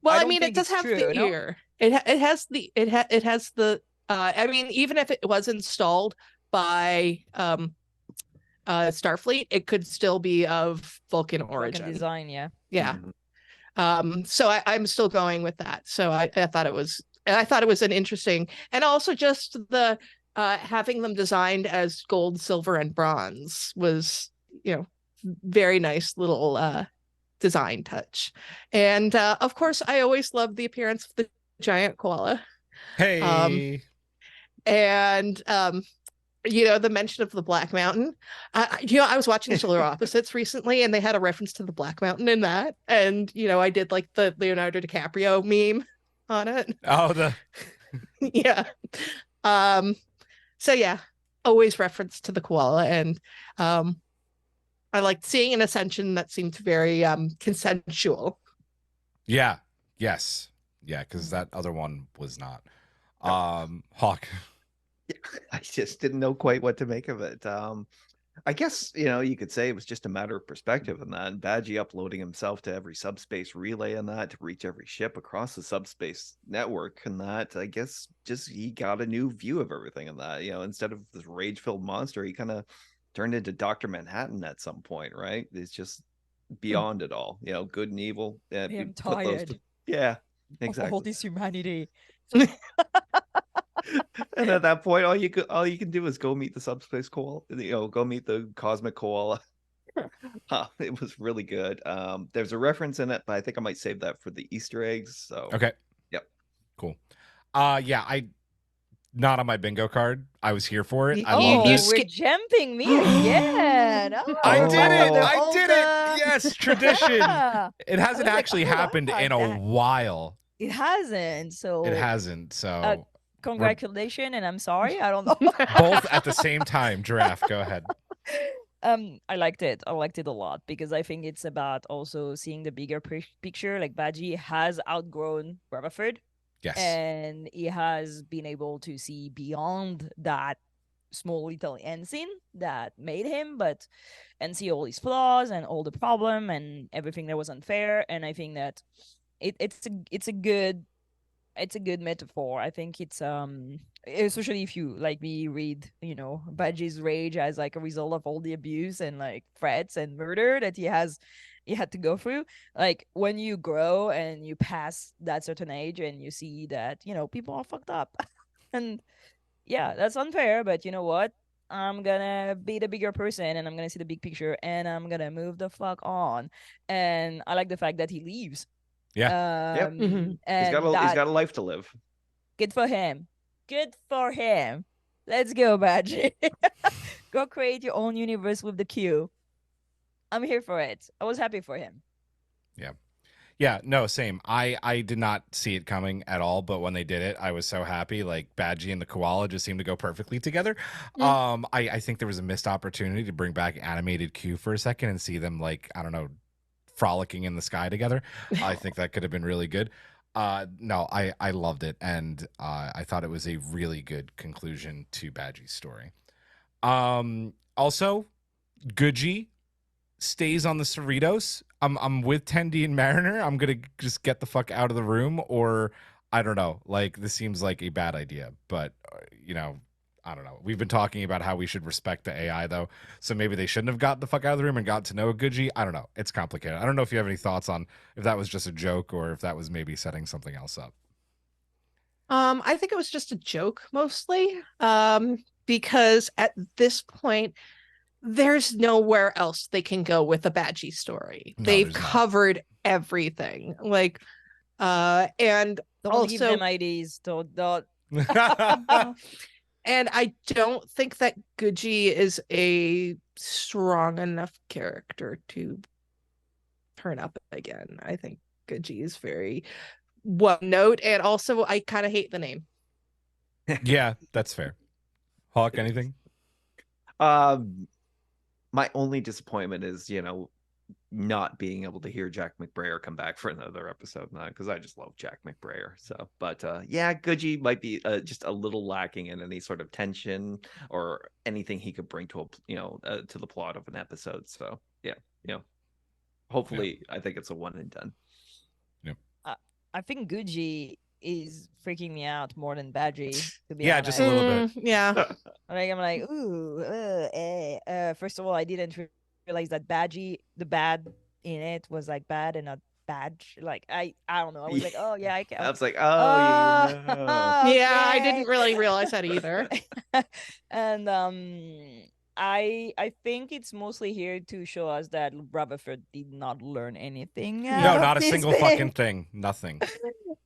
Well, I mean, it does have the ear. It has the I mean, even if it was installed by Starfleet, it could still be of Vulcan origin. Vulcan design, yeah. Yeah. So I'm still going with that. So I thought it was an interesting, and also just the having them designed as gold, silver, and bronze was, very nice little design touch. And of course, I always love the appearance of the giant koala. Hey. And the mention of the Black Mountain. I was watching Solar Opposites recently, and they had a reference to the Black Mountain in that. And I did like the Leonardo DiCaprio meme on it. Oh, yeah. So yeah, always reference to the koala, and I liked seeing an ascension that seemed very consensual. Yeah. Yes. Yeah, because that other one was not. Hawk. I just didn't know quite what to make of it. I guess, you could say it was just a matter of perspective in that. And Badgey uploading himself to every subspace relay and that to reach every ship across the subspace network, and that, I guess, just he got a new view of everything in that. Instead of this rage-filled monster, he kind of turned into Dr. Manhattan at some point, right? It's just beyond it all, good and evil. Yeah, I'm tired. Yeah, exactly. Of all this humanity. And at that point, all you can do is go meet the subspace koala, go meet the cosmic koala. It was really good. There's a reference in it, but I think I might save that for the Easter eggs. So okay, yep, cool. I not on my bingo card. I was here for it. I Oh, loved we're jumping me again. Oh, I did it. the I old, did it. Yes, tradition. Yeah. It hasn't like, actually oh, I happened like in a that. while. It hasn't. So It hasn't. So congratulations, and I'm sorry. I don't know. both at the same time. Giraffe, go ahead. I liked it. I liked it a lot because I think it's about also seeing the bigger picture. Like Badgey has outgrown Rutherford. Yes. And he has been able to see beyond that small little ensign that made him, and see all his flaws and all the problem and everything that was unfair. And I think that it's a good metaphor. I think it's especially if you like me read, Badgey's rage as like a result of all the abuse and like threats and murder that he had to go through. Like when you grow and you pass that certain age and you see that people are fucked up and yeah, that's unfair, but you know what, I'm gonna be the bigger person and I'm gonna see the big picture and I'm gonna move the fuck on. And I like the fact that he leaves Yeah. Yep. Mhm. And He's got a life to live. good for him. Good for him. Let's go, Badgey. Go create your own universe with the Q. I'm here for it. I was happy for him. Yeah, no, same. I did not see it coming at all, but when they did it, I was so happy. Like Badgey and the koala just seemed to go perfectly together. I think there was a missed opportunity to bring back animated Q for a second and see them, like, I don't know, frolicking in the sky together. I think that could have been really good. No, I loved it, and I thought it was a really good conclusion to Badgey's story. Also, Goodgy stays on the Cerritos. I'm with Tendi and Mariner. I'm gonna just get the fuck out of the room, or I don't know. Like, this seems like a bad idea, but I don't know. We've been talking about how we should respect the AI, though, so maybe they shouldn't have got the fuck out of the room and got to know Goodgy. I don't know. It's complicated. I don't know if you have any thoughts on if that was just a joke or if that was maybe setting something else up. I think it was just a joke mostly, because at this point, there's nowhere else they can go with the Badgey story. No, They've there's not. covered everything. Like, and Don't give also, them IDs. Don't. and I don't think that Goodgy is a strong enough character to turn up again. I think Goodgy is very one note, and also I kind of hate the name. Yeah, that's fair. Hawk, anything? My only disappointment is, not being able to hear Jack McBrayer come back for another episode, because I just love Jack McBrayer. So, but yeah, Goodgy might be just a little lacking in any sort of tension or anything he could bring to to the plot of an episode. So, yeah, hopefully, I think it's a one and done. I think Goodgy is freaking me out more than Badgey, to be Yeah, honest. just a little bit. Yeah. I'm like, ooh, first of all, I didn't realize that Badgey, the bad in it, was like bad and not badge. Like, I don't know. I was like, oh yeah, I can. I was like, oh, Yeah, I didn't okay. really realize that either. And I think it's mostly here to show us that Rutherford did not learn anything. No, out of not a this single thing. fucking thing. Nothing.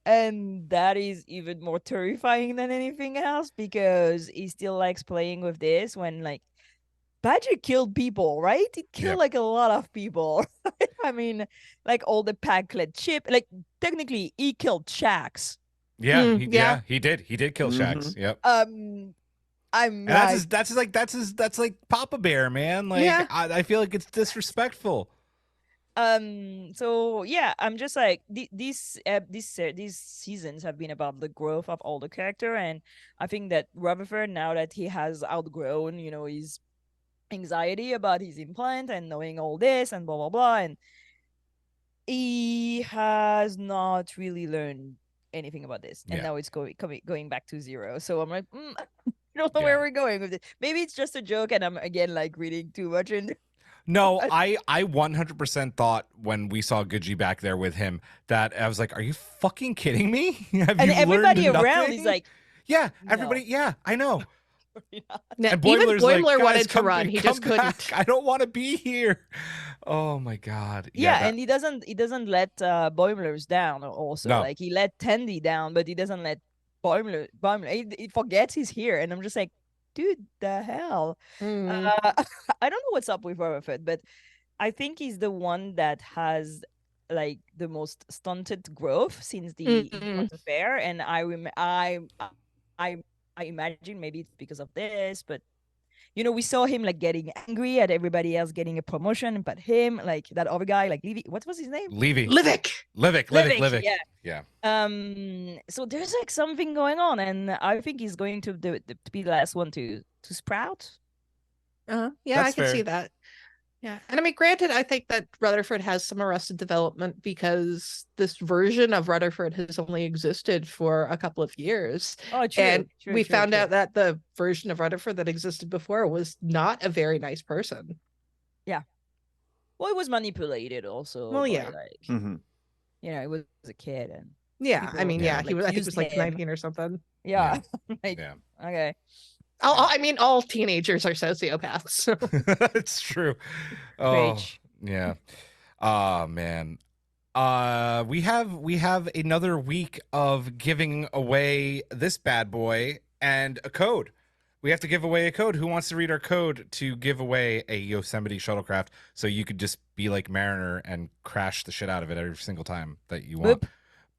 And that is even more terrifying than anything else, because he still likes playing with this when, like, Badger killed people, right? It killed Yep. like a lot of people. I mean, like all the Packlet chip. Like, technically, he killed Shax. Yeah, yeah. he did. He did kill Shax. Yep. I'm And that's like Papa Bear, man. Like, Yeah. I feel like it's disrespectful. So yeah, I'm just like these seasons have been about the growth of all the character, and I think that Rutherford, now that he has outgrown, his anxiety about his implant and knowing all this and blah blah blah, and he has not really learned anything about this, and now it's going back to zero. So I'm like, I don't know where we're going with it. Maybe it's just a joke, and I'm again like reading too much into. No, I 100% thought when we saw Goodgy back there with him that I was like, are you fucking kidding me? Have And you everybody learned around nothing? is like, yeah, no. everybody, yeah, I know. Now, And even Boimler's like, Boimler "Guys, wanted to come run. back, He come just couldn't. back. I don't want to be here. Oh my god. Yeah, that- and he doesn't let Boimler's down also. No. Like, he let Tandy down, but he doesn't let Boimler he forgets he's here, and I'm just like, dude, the hell. Mm. I don't know what's up with Rutherford, but I think he's the one that has like the most stunted growth since the Implant affair, and I imagine maybe it's because of this, but we saw him like getting angry at everybody else getting a promotion, but him, like that other guy, like Levy, what was his name? Levy. Livik. Yeah. So there's like something going on, and I think he's going to be the last one to sprout. Yeah, That's I can fair. see that. Yeah. And I mean, granted, I think that Rutherford has some arrested development because this version of Rutherford has only existed for a couple of years. Oh, true. And true, we true, found true. out that the version of Rutherford that existed before was not a very nice person. Well, it was manipulated also. Well, by, yeah. like, he was a kid, and Yeah. people, I mean, yeah, he was, I think he used was like him. 19 or something. Yeah. Like, Yeah. okay. I mean, all teenagers are sociopaths. So. It's true. Oh, Preach. yeah. Oh man. We have another week of giving away this bad boy and a code. We have to give away a code. Who wants to read our code to give away a Yosemite shuttlecraft so you could just be like Mariner and crash the shit out of it every single time that you want?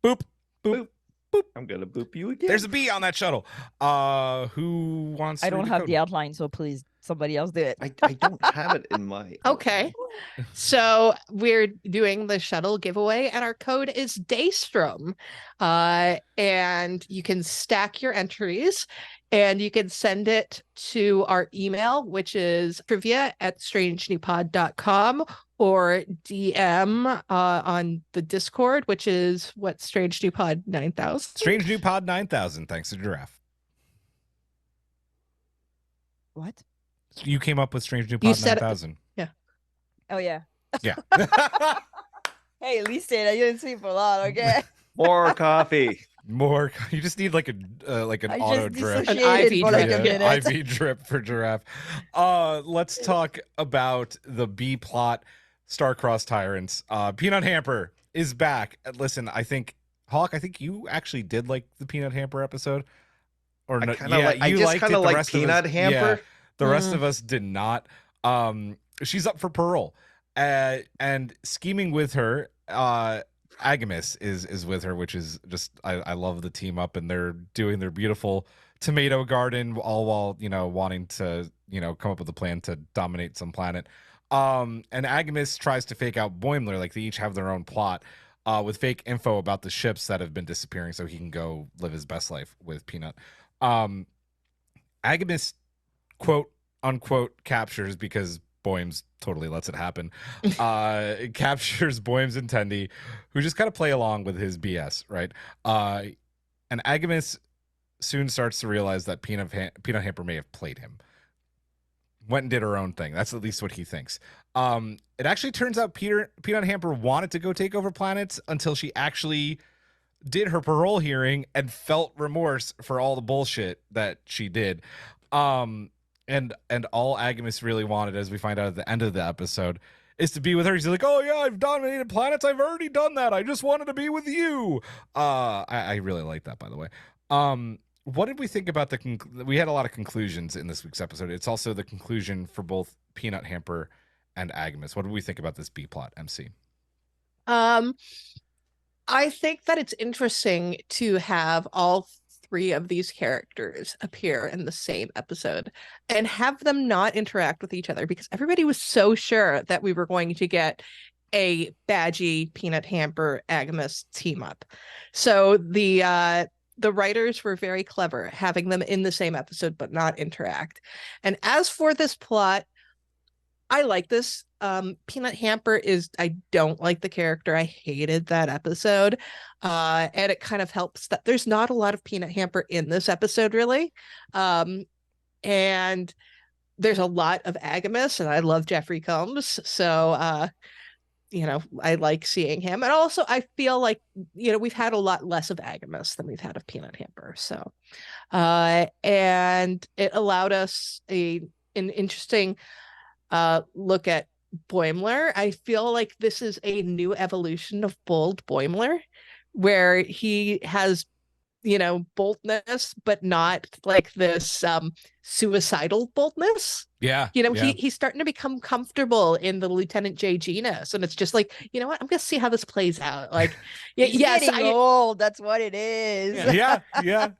Boop, boop, boop. I'm gonna boop you again. There's a bee on that shuttle. Who wants to I don't read the have code? the outline, so please, somebody else do it. I don't have it in my Okay. So we're doing the shuttle giveaway, and our code is Daystrom. And you can stack your entries, and you can send it to our email, which is trivia@strangenewpod.com, or DM on the Discord, which is what, Strange New Pod 9000? Strange New Pod 9000, thanks to Girafe. What? You came up with Strange New You Pod said it. 9000. Oh yeah. Yeah. Hey, at least I didn't sleep a lot. Okay. More coffee. More. You just need like an I auto just drip. dissociated IV for like a drip. minute. IV drip for Girafe. Let's talk about the B plot, Star-Crossed Tyrants. Peanut Hamper is back. Listen, I think Hawk, you actually did like the Peanut Hamper episode. Or no, I just kind of like Peanut Hamper. The rest of us did not. She's up for parole, and scheming with her. Agimus is with her, which is just I love the team up, and they're doing their beautiful tomato garden, all while wanting to come up with a plan to dominate some planet. And Agimus tries to fake out Boimler, like they each have their own plot, with fake info about the ships that have been disappearing, so he can go live his best life with Peanut. Agimus, quote unquote, captures, because Boims totally lets it happen, captures Boims and Tendi, who just kind of play along with his BS, right? And Agimus soon starts to realize that Peanut Hamper may have played him. Went and did her own thing. That's at least what he thinks. It actually turns out Peanut Hamper wanted to go take over planets until she actually did her parole hearing and felt remorse for all the bullshit that she did. And all Agimus really wanted, as we find out at the end of the episode, is to be with her. He's like, oh yeah, I've dominated planets. I've already done that. I just wanted to be with you. I really like that, by the way. What did we think about we had a lot of conclusions in this week's episode. It's also the conclusion for both Peanut Hamper and Agimus. What did we think about this B plot, MC? I think that it's interesting to have all three of these characters appear in the same episode and have them not interact with each other, because everybody was so sure that we were going to get a Badgey, Peanut Hamper, Agimus team up. So the writers were very clever having them in the same episode but not interact. And as for this plot, I like this. Peanut Hamper I don't like the character. I hated that episode. And it kind of helps that there's not a lot of Peanut Hamper in this episode, really. And there's a lot of Agimus, and I love Jeffrey Combs. So, I like seeing him. And also, I feel like, we've had a lot less of Agimus than we've had of Peanut Hamper. So, and it allowed us an interesting look at Boimler. I feel like this is a new evolution of bold Boimler, where he has boldness, but not like this suicidal boldness. Yeah. He's starting to become comfortable in the Lieutenant J genus, and it's just like, you know what, I'm gonna see how this plays out. Like, He's getting old, that's what it is. Yeah. And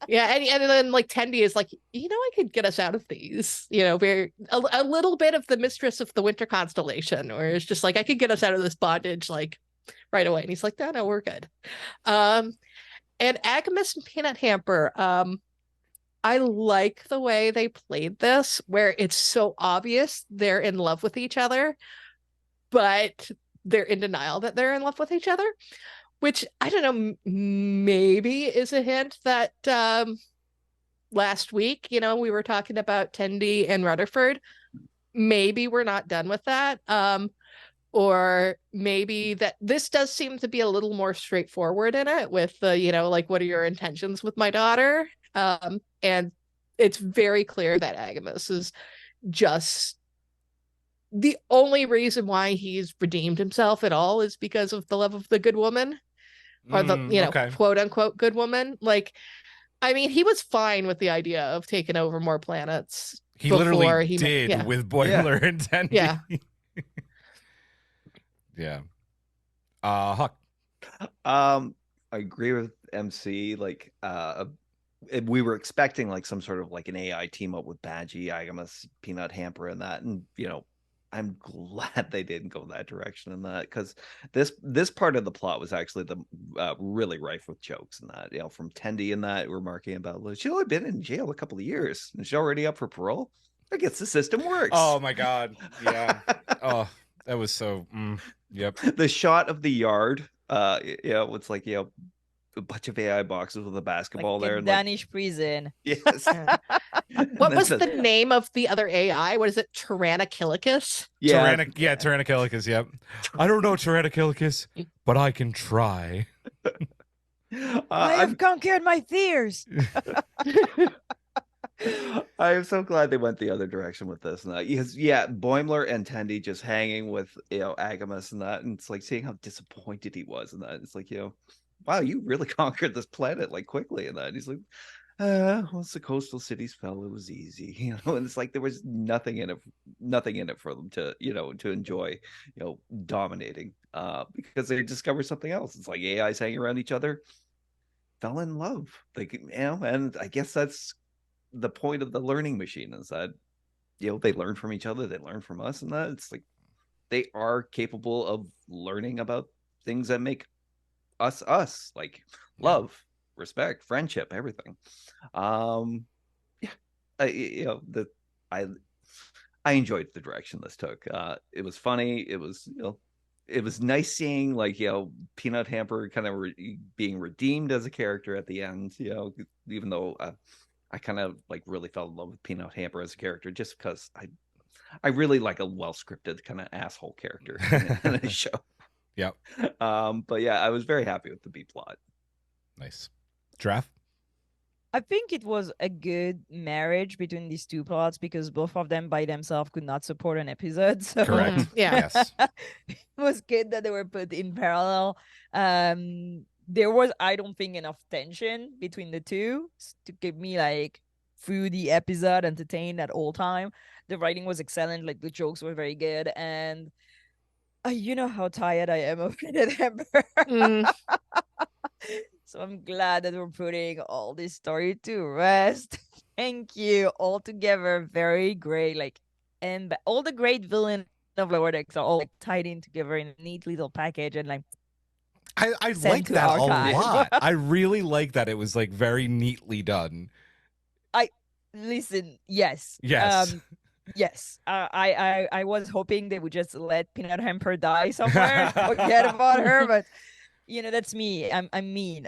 then like Tendi is like, I could get us out of these. We're a little bit of the Mistress of the Winter Constellation, where it's just like, I could get us out of this bondage like right away. And he's like, no, we're good. And Agimus and Peanut Hamper, I like the way they played this, where it's so obvious they're in love with each other, but they're in denial that they're in love with each other, which, I don't know, maybe is a hint that last week, we were talking about Tendi and Rutherford. Maybe we're not done with that. Or maybe that this does seem to be a little more straightforward in it with the, like, what are your intentions with my daughter? And it's very clear that Agimus is just the only reason why he's redeemed himself at all is because of the love of the good woman, or the Okay. quote unquote good woman. Like, I mean, he was fine with the idea of taking over more planets. He before literally he did yeah. with Boimler and Tendi. Yeah. Yeah. Huck. I agree with MC. Like, we were expecting like some sort of like an AI team up with Badgey, Agimus, Peanut Hamper, and that, and I'm glad they didn't go that direction in that, because this part of the plot was actually the really rife with jokes and that, from Tendi and that remarking about, she's only been in jail a couple of years and she's already up for parole. I guess the system works. Oh my god. Yeah. Oh, that was so. Yep. The shot of the yard, it's like a bunch of AI boxes with a basketball like there, a and Danish prison. yes. What was the name of the other AI? What is it? Tyrannochillicus? Yeah, Tyrannochillicus. Yep. I don't know Tyrannochillicus, but I can try. I have conquered my fears. I am so glad they went the other direction with this and that. Because Boimler and Tendi just hanging with Agimus and that, and it's like seeing how disappointed he was in that. It's like, wow, you really conquered this planet like quickly in that. And he's like, once the coastal cities fell, it was easy, and it's like there was nothing in it for them to to enjoy, dominating, because they discovered something else. It's like AIs hanging around each other, fell in love, like, and I guess that's the point of the learning machine, is that they learn from each other, they learn from us, and that it's like they are capable of learning about things that make us, like love, respect, friendship, everything. I enjoyed the direction this took. It was funny. It was it was nice seeing like Peanut Hamper kind of being redeemed as a character at the end. Even though I kind of like really fell in love with Peanut Hamper as a character, just because I really like a well scripted kind of asshole character in a show. Yep. But yeah, I was very happy with the B plot. Nice. Giraffe? I think it was a good marriage between these two plots, because both of them by themselves could not support an episode. So Correct. Yeah. Yes. it was good that they were put in parallel. There was, I don't think, enough tension between the two to keep me like through the episode entertained at all time. The writing was excellent, like the jokes were very good, and you know how tired I am of Peanut Hamper. So I'm glad that we're putting all this story to rest. Thank you. All together, very great. Like, and all the great villains of Lower Decks are all like tied in together in a neat little package, and like I sent like to that archive. a lot. I really like that. It was like very neatly done. Listen, yes. Yes. Yes. I was hoping they would just let Peanut Hamper die somewhere, forget about her, but that's me. I'm mean.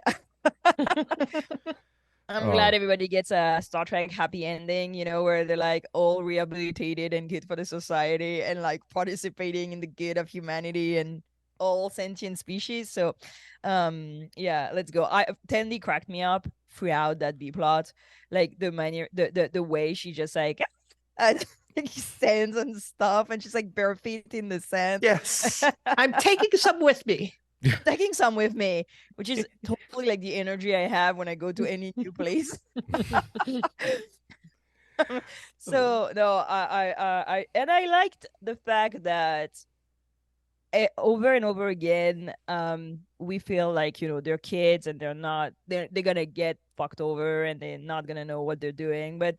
I'm glad everybody gets a Star Trek happy ending, where they're like all rehabilitated and good for the society and like participating in the good of humanity and all sentient species. So yeah, let's go. Tandy cracked me up throughout that B plot, like the manner, the way she just like sands and stuff, and she's like bare feet in the sand. Yes. I'm taking some with me. Taking some with me, which is totally like the energy I have when I go to any new place. So no, I liked the fact that over and over again, we feel like they're kids and they're gonna get fucked over and they're not gonna know what they're doing, but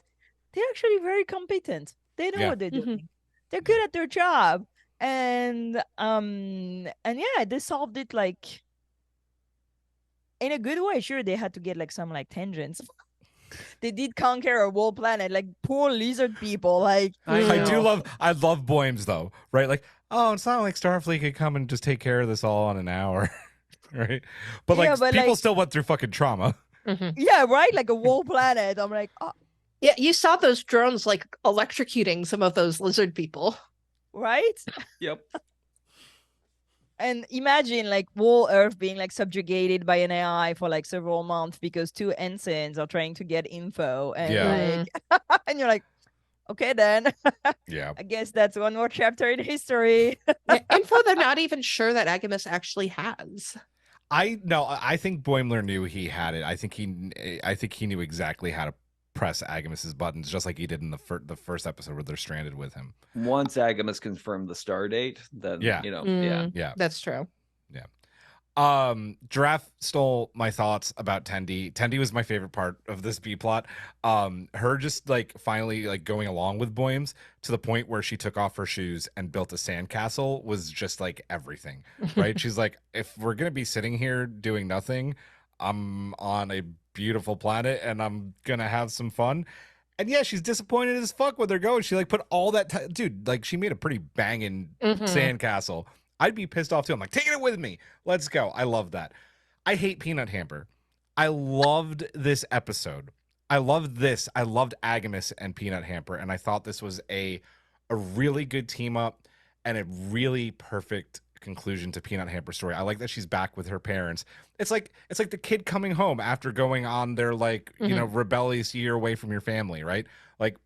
they're actually very competent. They know what they're doing. They're good at their job. And yeah, they solved it like in a good way. Sure, they had to get like some like tangents. They did conquer a whole planet, like poor lizard people. Like I love Boims though, right? Like, oh, it's not like Starfleet could come and just take care of this all in an hour, right? But like people still went through fucking trauma. Yeah, right. Like a whole planet. I'm like, oh. Yeah, you saw those drones like electrocuting some of those lizard people. Right? Yep. And imagine like whole Earth being like subjugated by an AI for like several months because two ensigns are trying to get info, and like and you're like, Okay, then. Yeah. I guess that's one more chapter in history. Info they're not even sure that Agimus actually has. I think Boimler knew he had it. I think he knew exactly how to press Agimus's buttons, just like he did in the first episode where they're stranded with him. Once Agimus confirmed the star date, then Yeah. yeah. That's true. Girafe stole my thoughts about Tendi. Tendi was my favorite part of this B plot. Her just like finally like going along with Boims to the point where she took off her shoes and built a sandcastle was just like everything, right? She's like, if we're gonna be sitting here doing nothing, I'm on a beautiful planet and I'm gonna have some fun. And yeah, she's disappointed as fuck where they're going. She like put all that dude, like she made a pretty banging sandcastle. I'd be pissed off too. I'm like, taking it with me. Let's go. I love that. I hate Peanut Hamper. I loved this episode. I loved this. I loved Agimus and Peanut Hamper, and I thought this was a really good team up and a really perfect conclusion to Peanut Hamper's story. I like that she's back with her parents. It's like the kid coming home after going on their like, rebellious year away from your family, right? Like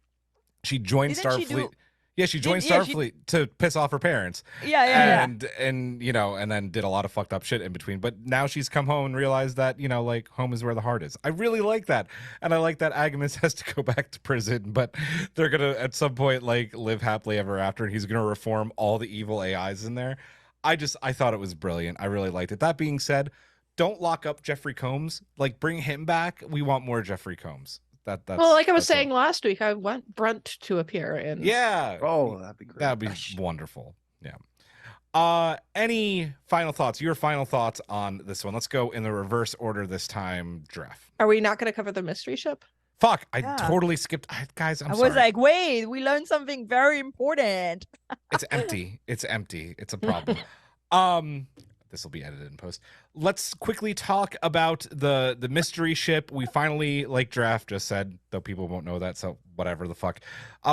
she joined Didn't she Starfleet. do- Yeah, she joined yeah, Starfleet to piss off her parents. Yeah. And and then did a lot of fucked up shit in between. But now she's come home and realized that, like home is where the heart is. I really like that. And I like that Agimus has to go back to prison, but they're gonna at some point like live happily ever after, and he's gonna reform all the evil AIs in there. I thought it was brilliant. I really liked it. That being said, don't lock up Jeffrey Combs. Like bring him back. We want more Jeffrey Combs. That's Well, like I was saying last week, I want Brunt to appear in. Yeah. Oh, that'd be great. That'd be wonderful. Yeah. Any final thoughts? Your final thoughts on this one? Let's go in the reverse order this time, Girafe. Are we not going to cover the mystery ship? Fuck, I Yeah. totally skipped. Guys, I'm I sorry. was like, wait, we learned something very important. It's empty. It's empty. It's a problem. This will be edited in post. Let's quickly talk about the mystery ship. We finally, like Draft just said, though people won't know that, so whatever the fuck.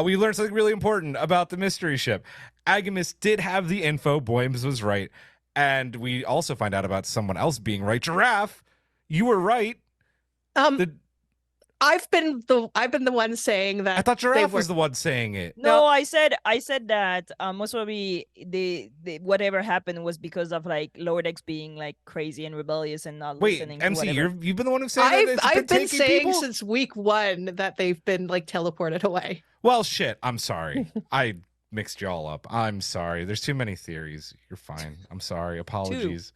We learned something really important about the mystery ship. Agimus did have the info. Boims was right. And we also find out about someone else being right. Girafe, you were right. I've been the one saying that. I thought Girafe was the one saying it. No, I said that most probably the whatever happened was because of like lower decks being like crazy and rebellious and not Wait, listening to Emcee, whatever. you've been the one who's saying that? I've been saying people? since week 1 that they've been like teleported away. Well, shit. I'm sorry. I mixed y'all up. I'm sorry. There's too many theories. You're fine. I'm sorry. Apologies.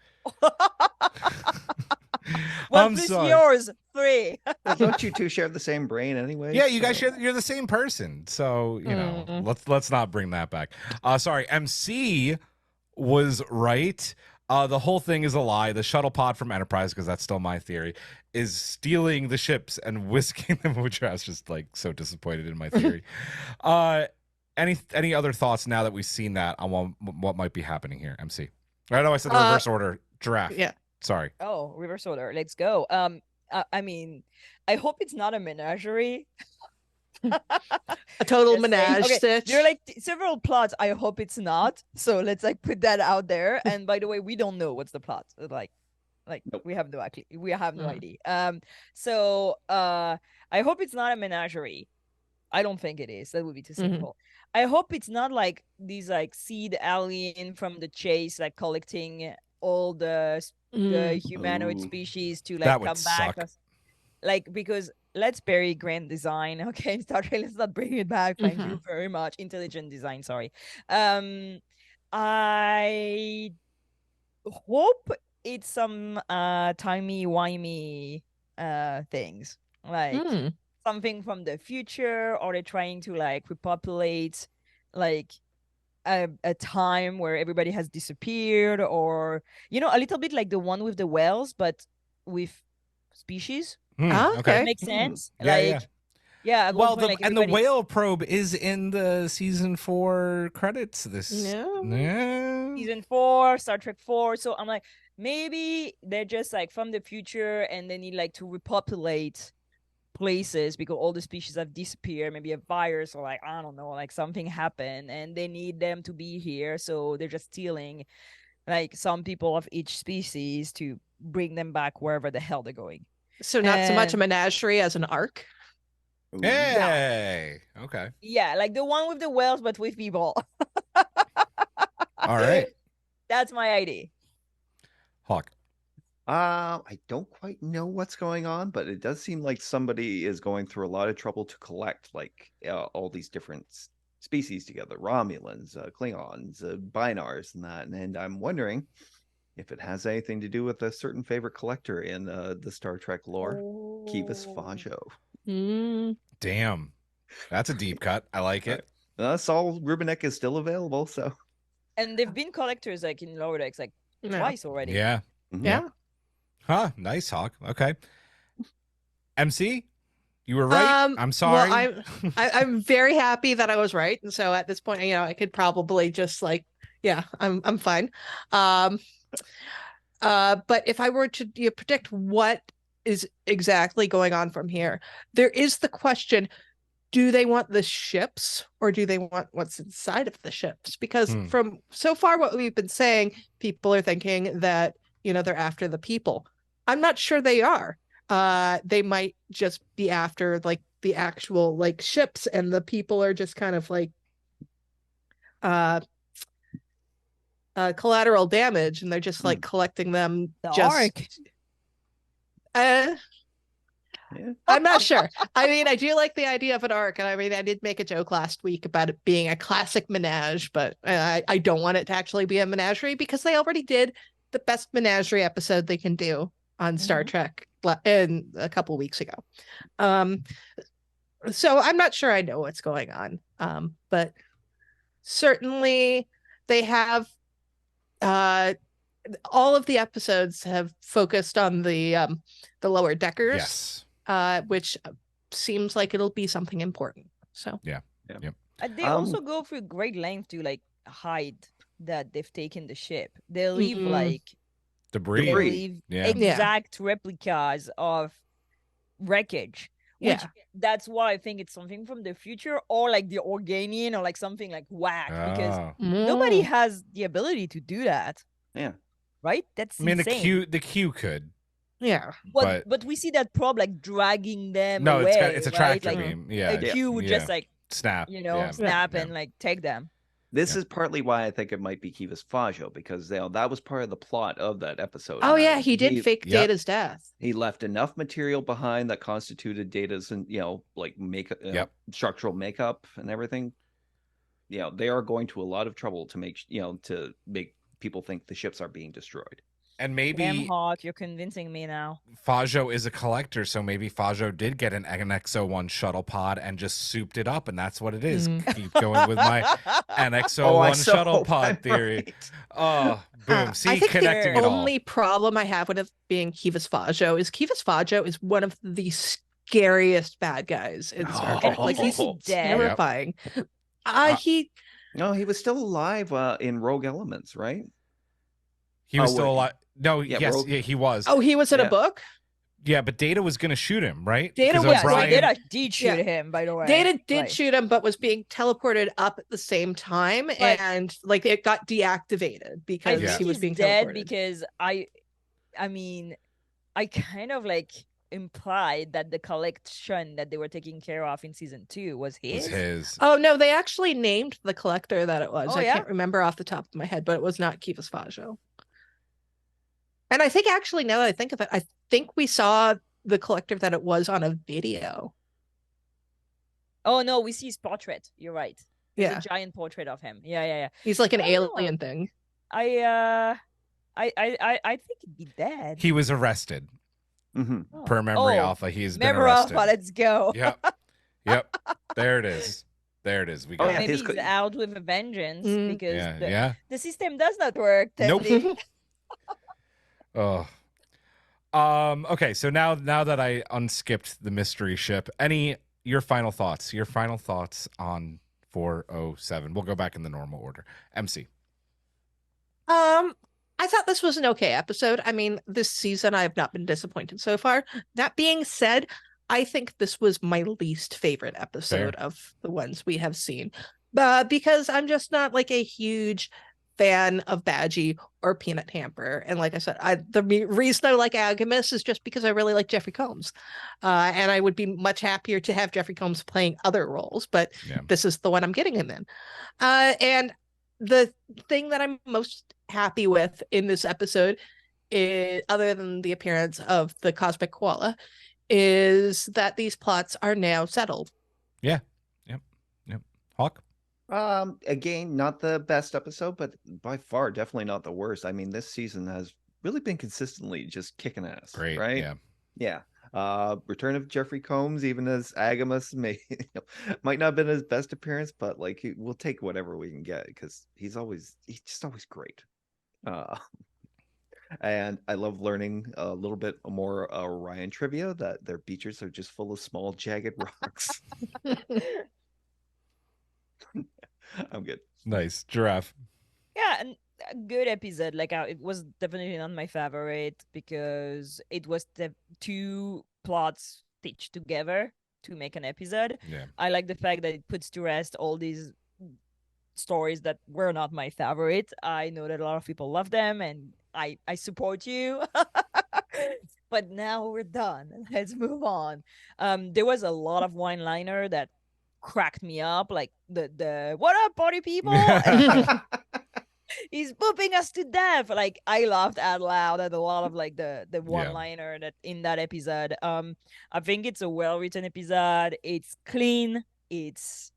One I'm plus sorry. yours, 3. Well, don't you two share the same brain anyway? Yeah, you guys you're the same person. So, let's not bring that back. Sorry, Emcee was right. The whole thing is a lie. The shuttle pod from Enterprise, because that's still my theory, is stealing the ships and whisking them, which I was just like so disappointed in my theory. Any other thoughts now that we've seen that on what might be happening here, Emcee? I know I said the reverse order. Girafe. Yeah. Sorry. Oh, reverse order. Let's go. I mean, I hope it's not a menagerie. A total Just saying. menage Okay, stitch. there are like several plots. I hope it's not. So let's like put that out there. And by the way, we don't know what's the plot. Like Nope. we have no idea. So I hope it's not a menagerie. I don't think it is. That would be too simple. I hope it's not like these like seed alien from the chase, like collecting all the humanoid Ooh. species to That like would come back. suck. Like, because let's bury grand design. Okay, Star Trek, let's not bring it back. Thank you very much. Intelligent design, sorry. I hope it's some timey-wimey things. Like something from the future, or they're trying to like repopulate like a time where everybody has disappeared, or a little bit like the one with the whales, but with species. Okay. That makes sense. Yeah, Yeah. Well, the the whale probe is in the season 4 credits. Season 4, Star Trek 4. So I'm like, maybe they're just like from the future, and they need like to repopulate places because all the species have disappeared. Maybe a virus, or like, I don't know, like something happened, and they need them to be here. So they're just stealing like some people of each species to bring them back wherever the hell they're going. So not so much a menagerie as an arc. Ooh. Hey. Okay. Yeah, like the one with the whales, but with people. All right. That's my idea. Hawk. I don't quite know what's going on, but it does seem like somebody is going through a lot of trouble to collect like all these different species together: Romulans, Klingons, Binars, and that. And I'm wondering if it has anything to do with a certain favorite collector in the Star Trek lore, Kivas Oh. Fajo. Mm. Damn. That's a deep cut. I like it. Saul Rubinek is still available, so And they've been collectors like in Lower Decks like Yeah. twice already. Yeah. Yeah. Huh. Nice, Hawk. Okay. MC, you were right. I'm sorry. Well, I'm very happy that I was right, and so at this point, I could probably just like, yeah, I'm fine. But if I were to predict what is exactly going on from here, there is the question: do they want the ships or do they want what's inside of the ships? Because from so far what we've been saying, people are thinking that they're after the people. I'm not sure they are. They might just be after like the actual like ships, and the people are just kind of like collateral damage, and they're just like collecting them. The just Ark. yeah. I'm not sure. I mean, I do like the idea of an arc, and I mean, I did make a joke last week about it being a classic menage, but I don't want it to actually be a menagerie, because they already did the best menagerie episode they can do on Star Trek in a couple weeks ago. So I'm not sure I know what's going on. But certainly they have all of the episodes have focused on the lower deckers. Yes. Which seems like it'll be something important. So Yeah. Yep. They also go through great length to like hide that they've taken the ship. They leave like Debris. they leave Yeah. exact replicas of wreckage. Which that's why I think it's something from the future, or like the Organian, or like something like whack, because nobody has the ability to do that. Yeah. Right? That's I mean, insane. the Q could. Yeah. But we see that prob like dragging them No, away. it's a right? tractor Like, beam. Yeah. a Q would just like snap. snap and like take them. This is partly why I think it might be Kivas Fajo, because that was part of the plot of that episode. Oh yeah, he did fake Data's death. He left enough material behind that constituted Data's, and like makeup, structural makeup and everything. They are going to a lot of trouble to make people think the ships are being destroyed. And maybe Damn, Hawk, you're convincing me now. Fajo is a collector, so maybe Fajo did get an NX-01 shuttle pod and just souped it up, and that's what it is. Keep going with my NX-01 shuttle pod theory. Right. Oh, boom. See, I think connecting the it all. only problem I have with it being Kivas Fajo is one of the scariest bad guys in Star Trek. Like, he's terrifying. He was still alive in Rogue Elements, right? He was still alive. No, yes, he was. Oh, he was in a book? Yeah, but Data was going to shoot him, right? Data did shoot him, by the way. Data did shoot him, but was being teleported up at the same time, and like it got deactivated because he was being dead. Teleported. Because I mean, I kind of like implied that the collection that they were taking care of in season 2 was his. Oh no, they actually named the collector that it was. Oh, I can't remember off the top of my head, but it was not Kivas Fajo. And I think actually, now that I think of it, I think we saw the collector that it was on a video. Oh no, we see his portrait. You're right. There's a giant portrait of him. Yeah. He's like an alien thing. I think he'd be dead. He was arrested. Per Memory Alpha, he's been Memory arrested. Alpha, let's go. Yep. There it is. We got it. Maybe he's out with a vengeance because the system does not work. Nope. Oh. Okay, so now that I unskipped the mystery ship, your final thoughts on 407. We'll go back in the normal order. MC. I thought this was an okay episode. I mean, this season I have not been disappointed so far. That being said, I think this was my least favorite episode of the ones we have seen. Because I'm just not like a huge fan of Badgey or Peanut Hamper. And like I said, the reason I like Agimus is just because I really like Jeffrey Combs. And I would be much happier to have Jeffrey Combs playing other roles, but this is the one I'm getting him in. And the thing that I'm most happy with in this episode is, other than the appearance of the cosmic koala, is that these plots are now settled. Yeah. Yep. Hawk? Again, not the best episode, but by far definitely not the worst. I mean, this season has really been consistently just kicking ass. Great. Right? Yeah. Return of Jeffrey Combs, even as Agimus, might not have been his best appearance, but like we'll take whatever we can get because he's just always great. And I love learning a little bit more Orion trivia, that their beaches are just full of small jagged rocks. I'm good. Nice. Giraffe. Yeah, and a good episode. Like it was definitely not my favorite because it was the two plots stitched together to make an episode. Yeah. I like the fact that it puts to rest all these stories that were not my favorite. I know that a lot of people love them, and I support you. But now we're done. Let's move on. There was a lot of one-liner that cracked me up, like the what up, party people? He's booping us to death. Like I laughed out loud at a lot of like the one-liner that in that episode. I think it's a well-written episode. It's clean. It's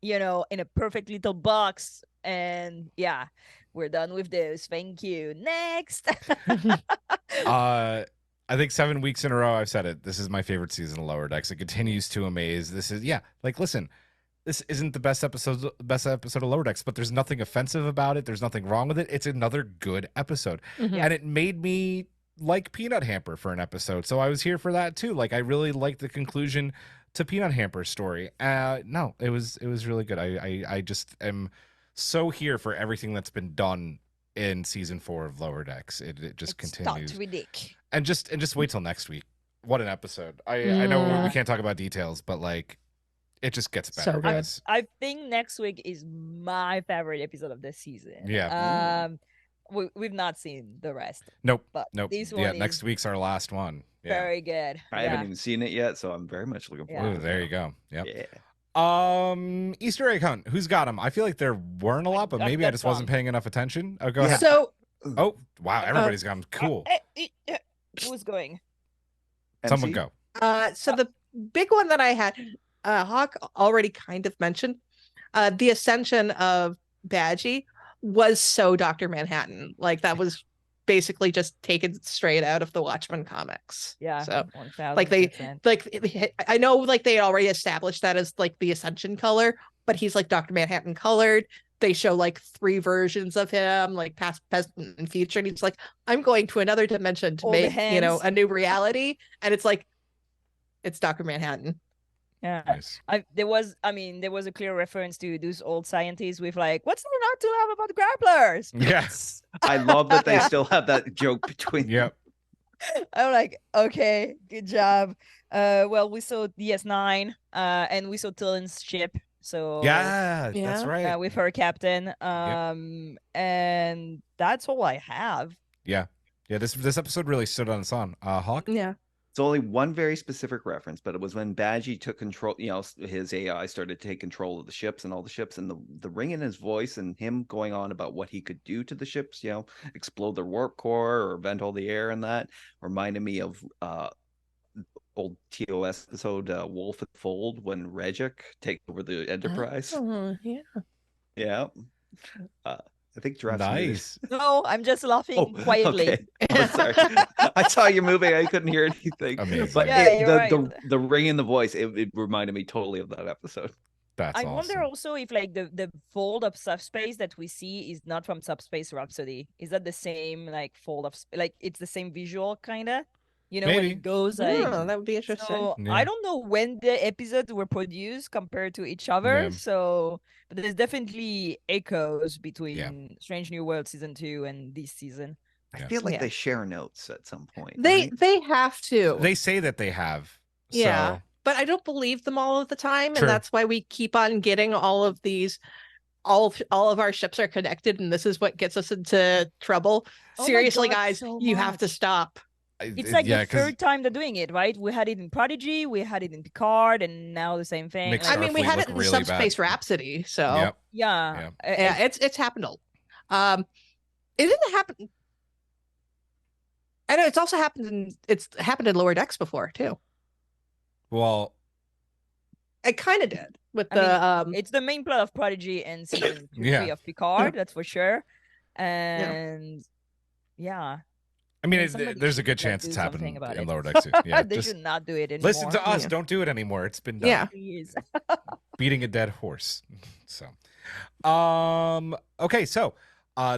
in a perfect little box. And yeah, we're done with this. Thank you. Next. I think 7 weeks in a row I've said it. This is my favorite season of Lower Decks. It continues to amaze. This is listen, this isn't the best episode of Lower Decks, but there's nothing offensive about it. There's nothing wrong with it. It's another good episode. And it made me like Peanut Hamper for an episode. So I was here for that too. Like I really liked the conclusion to Peanut Hamper's story. No, it was really good. I just am so here for everything that's been done in season 4 of Lower Decks. It just continues. It's ridiculous. And just wait till next week. What an episode. I know we can't talk about details, but like it just gets better. So good. I think next week is my favorite episode of this season. Yeah. We've not seen the rest. Nope. But nope. this one Yeah, is next week's our last one. Yeah. very good. I haven't even seen it yet, so I'm very much looking forward Ooh, to it. there you go. Yep. Yeah. Easter egg hunt. Who's got them? I feel like there weren't a lot, but maybe I just wasn't paying enough attention. Oh, go ahead. So, oh, wow. Everybody's got them. Cool. Who's going? Someone Emcee? go. so the big one that I had, Hawk already kind of mentioned, the ascension of Badgey was so Dr. Manhattan. Like that was basically just taken straight out of the Watchmen comics. Yeah. So 1000%. I know like they already established that as like the ascension color, but he's like Dr. Manhattan colored. They show like 3 versions of him, like past, present, and future. And he's like, I'm going to another dimension to All the make, hands. a new reality. And it's like, it's Dr. Manhattan. Yeah. Nice. There was a clear reference to those old scientists with like, what's there not to love about grapplers? Yes. I love that they still have that joke between Yep. I'm like, okay, good job. Well, we saw DS9, and we saw Tillen's ship. So Yeah, Yeah. that's right. with her captain. And that's all I have. Yeah. This episode really stood on its own. Hawk. Yeah. It's only one very specific reference, but it was when Badgey took control, his AI started to take control of the ships and all the ships, and the ring in his voice and him going on about what he could do to the ships, explode their warp core or vent all the air, and that reminded me of old TOS episode Wolf and Fold when Regic takes over the Enterprise. Oh, yeah. Yeah. I think Giraffe's Nice. No, I'm just laughing quietly. Okay. Oh, sorry. I saw you moving. I couldn't hear anything. Amazing. But Yeah, you're right. the ring in the voice, it reminded me totally of that episode. That's I awesome. wonder also if like the fold of subspace that we see is not from Subspace Rhapsody. Is that the same like fold of like it's the same visual kind of? When Maybe. it goes like. Oh, that would be interesting. So Yeah. I don't know when the episodes were produced compared to each other. Yeah. So, but there's definitely echoes between Strange New World season 2 and this season. I Yeah. feel like Yeah. they share notes at some point. They right? have to. They say that they have. Yeah. So, But I don't believe them all of the time. True. And that's why we keep on getting all of these all of our ships are connected, and this is what gets us into trouble. Oh my Seriously, God, guys, so you have to much. stop. It's like yeah, the 'cause third time they're doing it, right? We had it in Prodigy, we had it in Picard, and now the same thing. Makes I Like, mean, we Starfleet had look it in really bad. Subspace Rhapsody, so Yep. yeah, yeah, it's happened. It didn't happen. I know it's also happened in Lower Decks before too. Well, It kind of did with I the mean, it's the main plot of Prodigy and season 2, Yeah. 3 of Picard, that's for sure. And yeah, I mean, somebody there's a should, good like, chance do it's something happened about in it. Lower Decks too. Yeah, They just should not do it anymore. listen to us. Yeah. Don't do it anymore. It's been done. Yeah. Please. Beating a dead horse. So, okay, so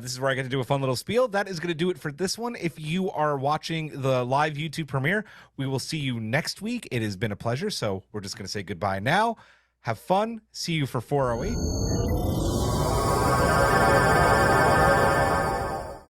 this is where I get to do a fun little spiel. That is going to do it for this one. If you are watching the live YouTube premiere, we will see you next week. It has been a pleasure. So we're just going to say goodbye now. Have fun. See you for 408.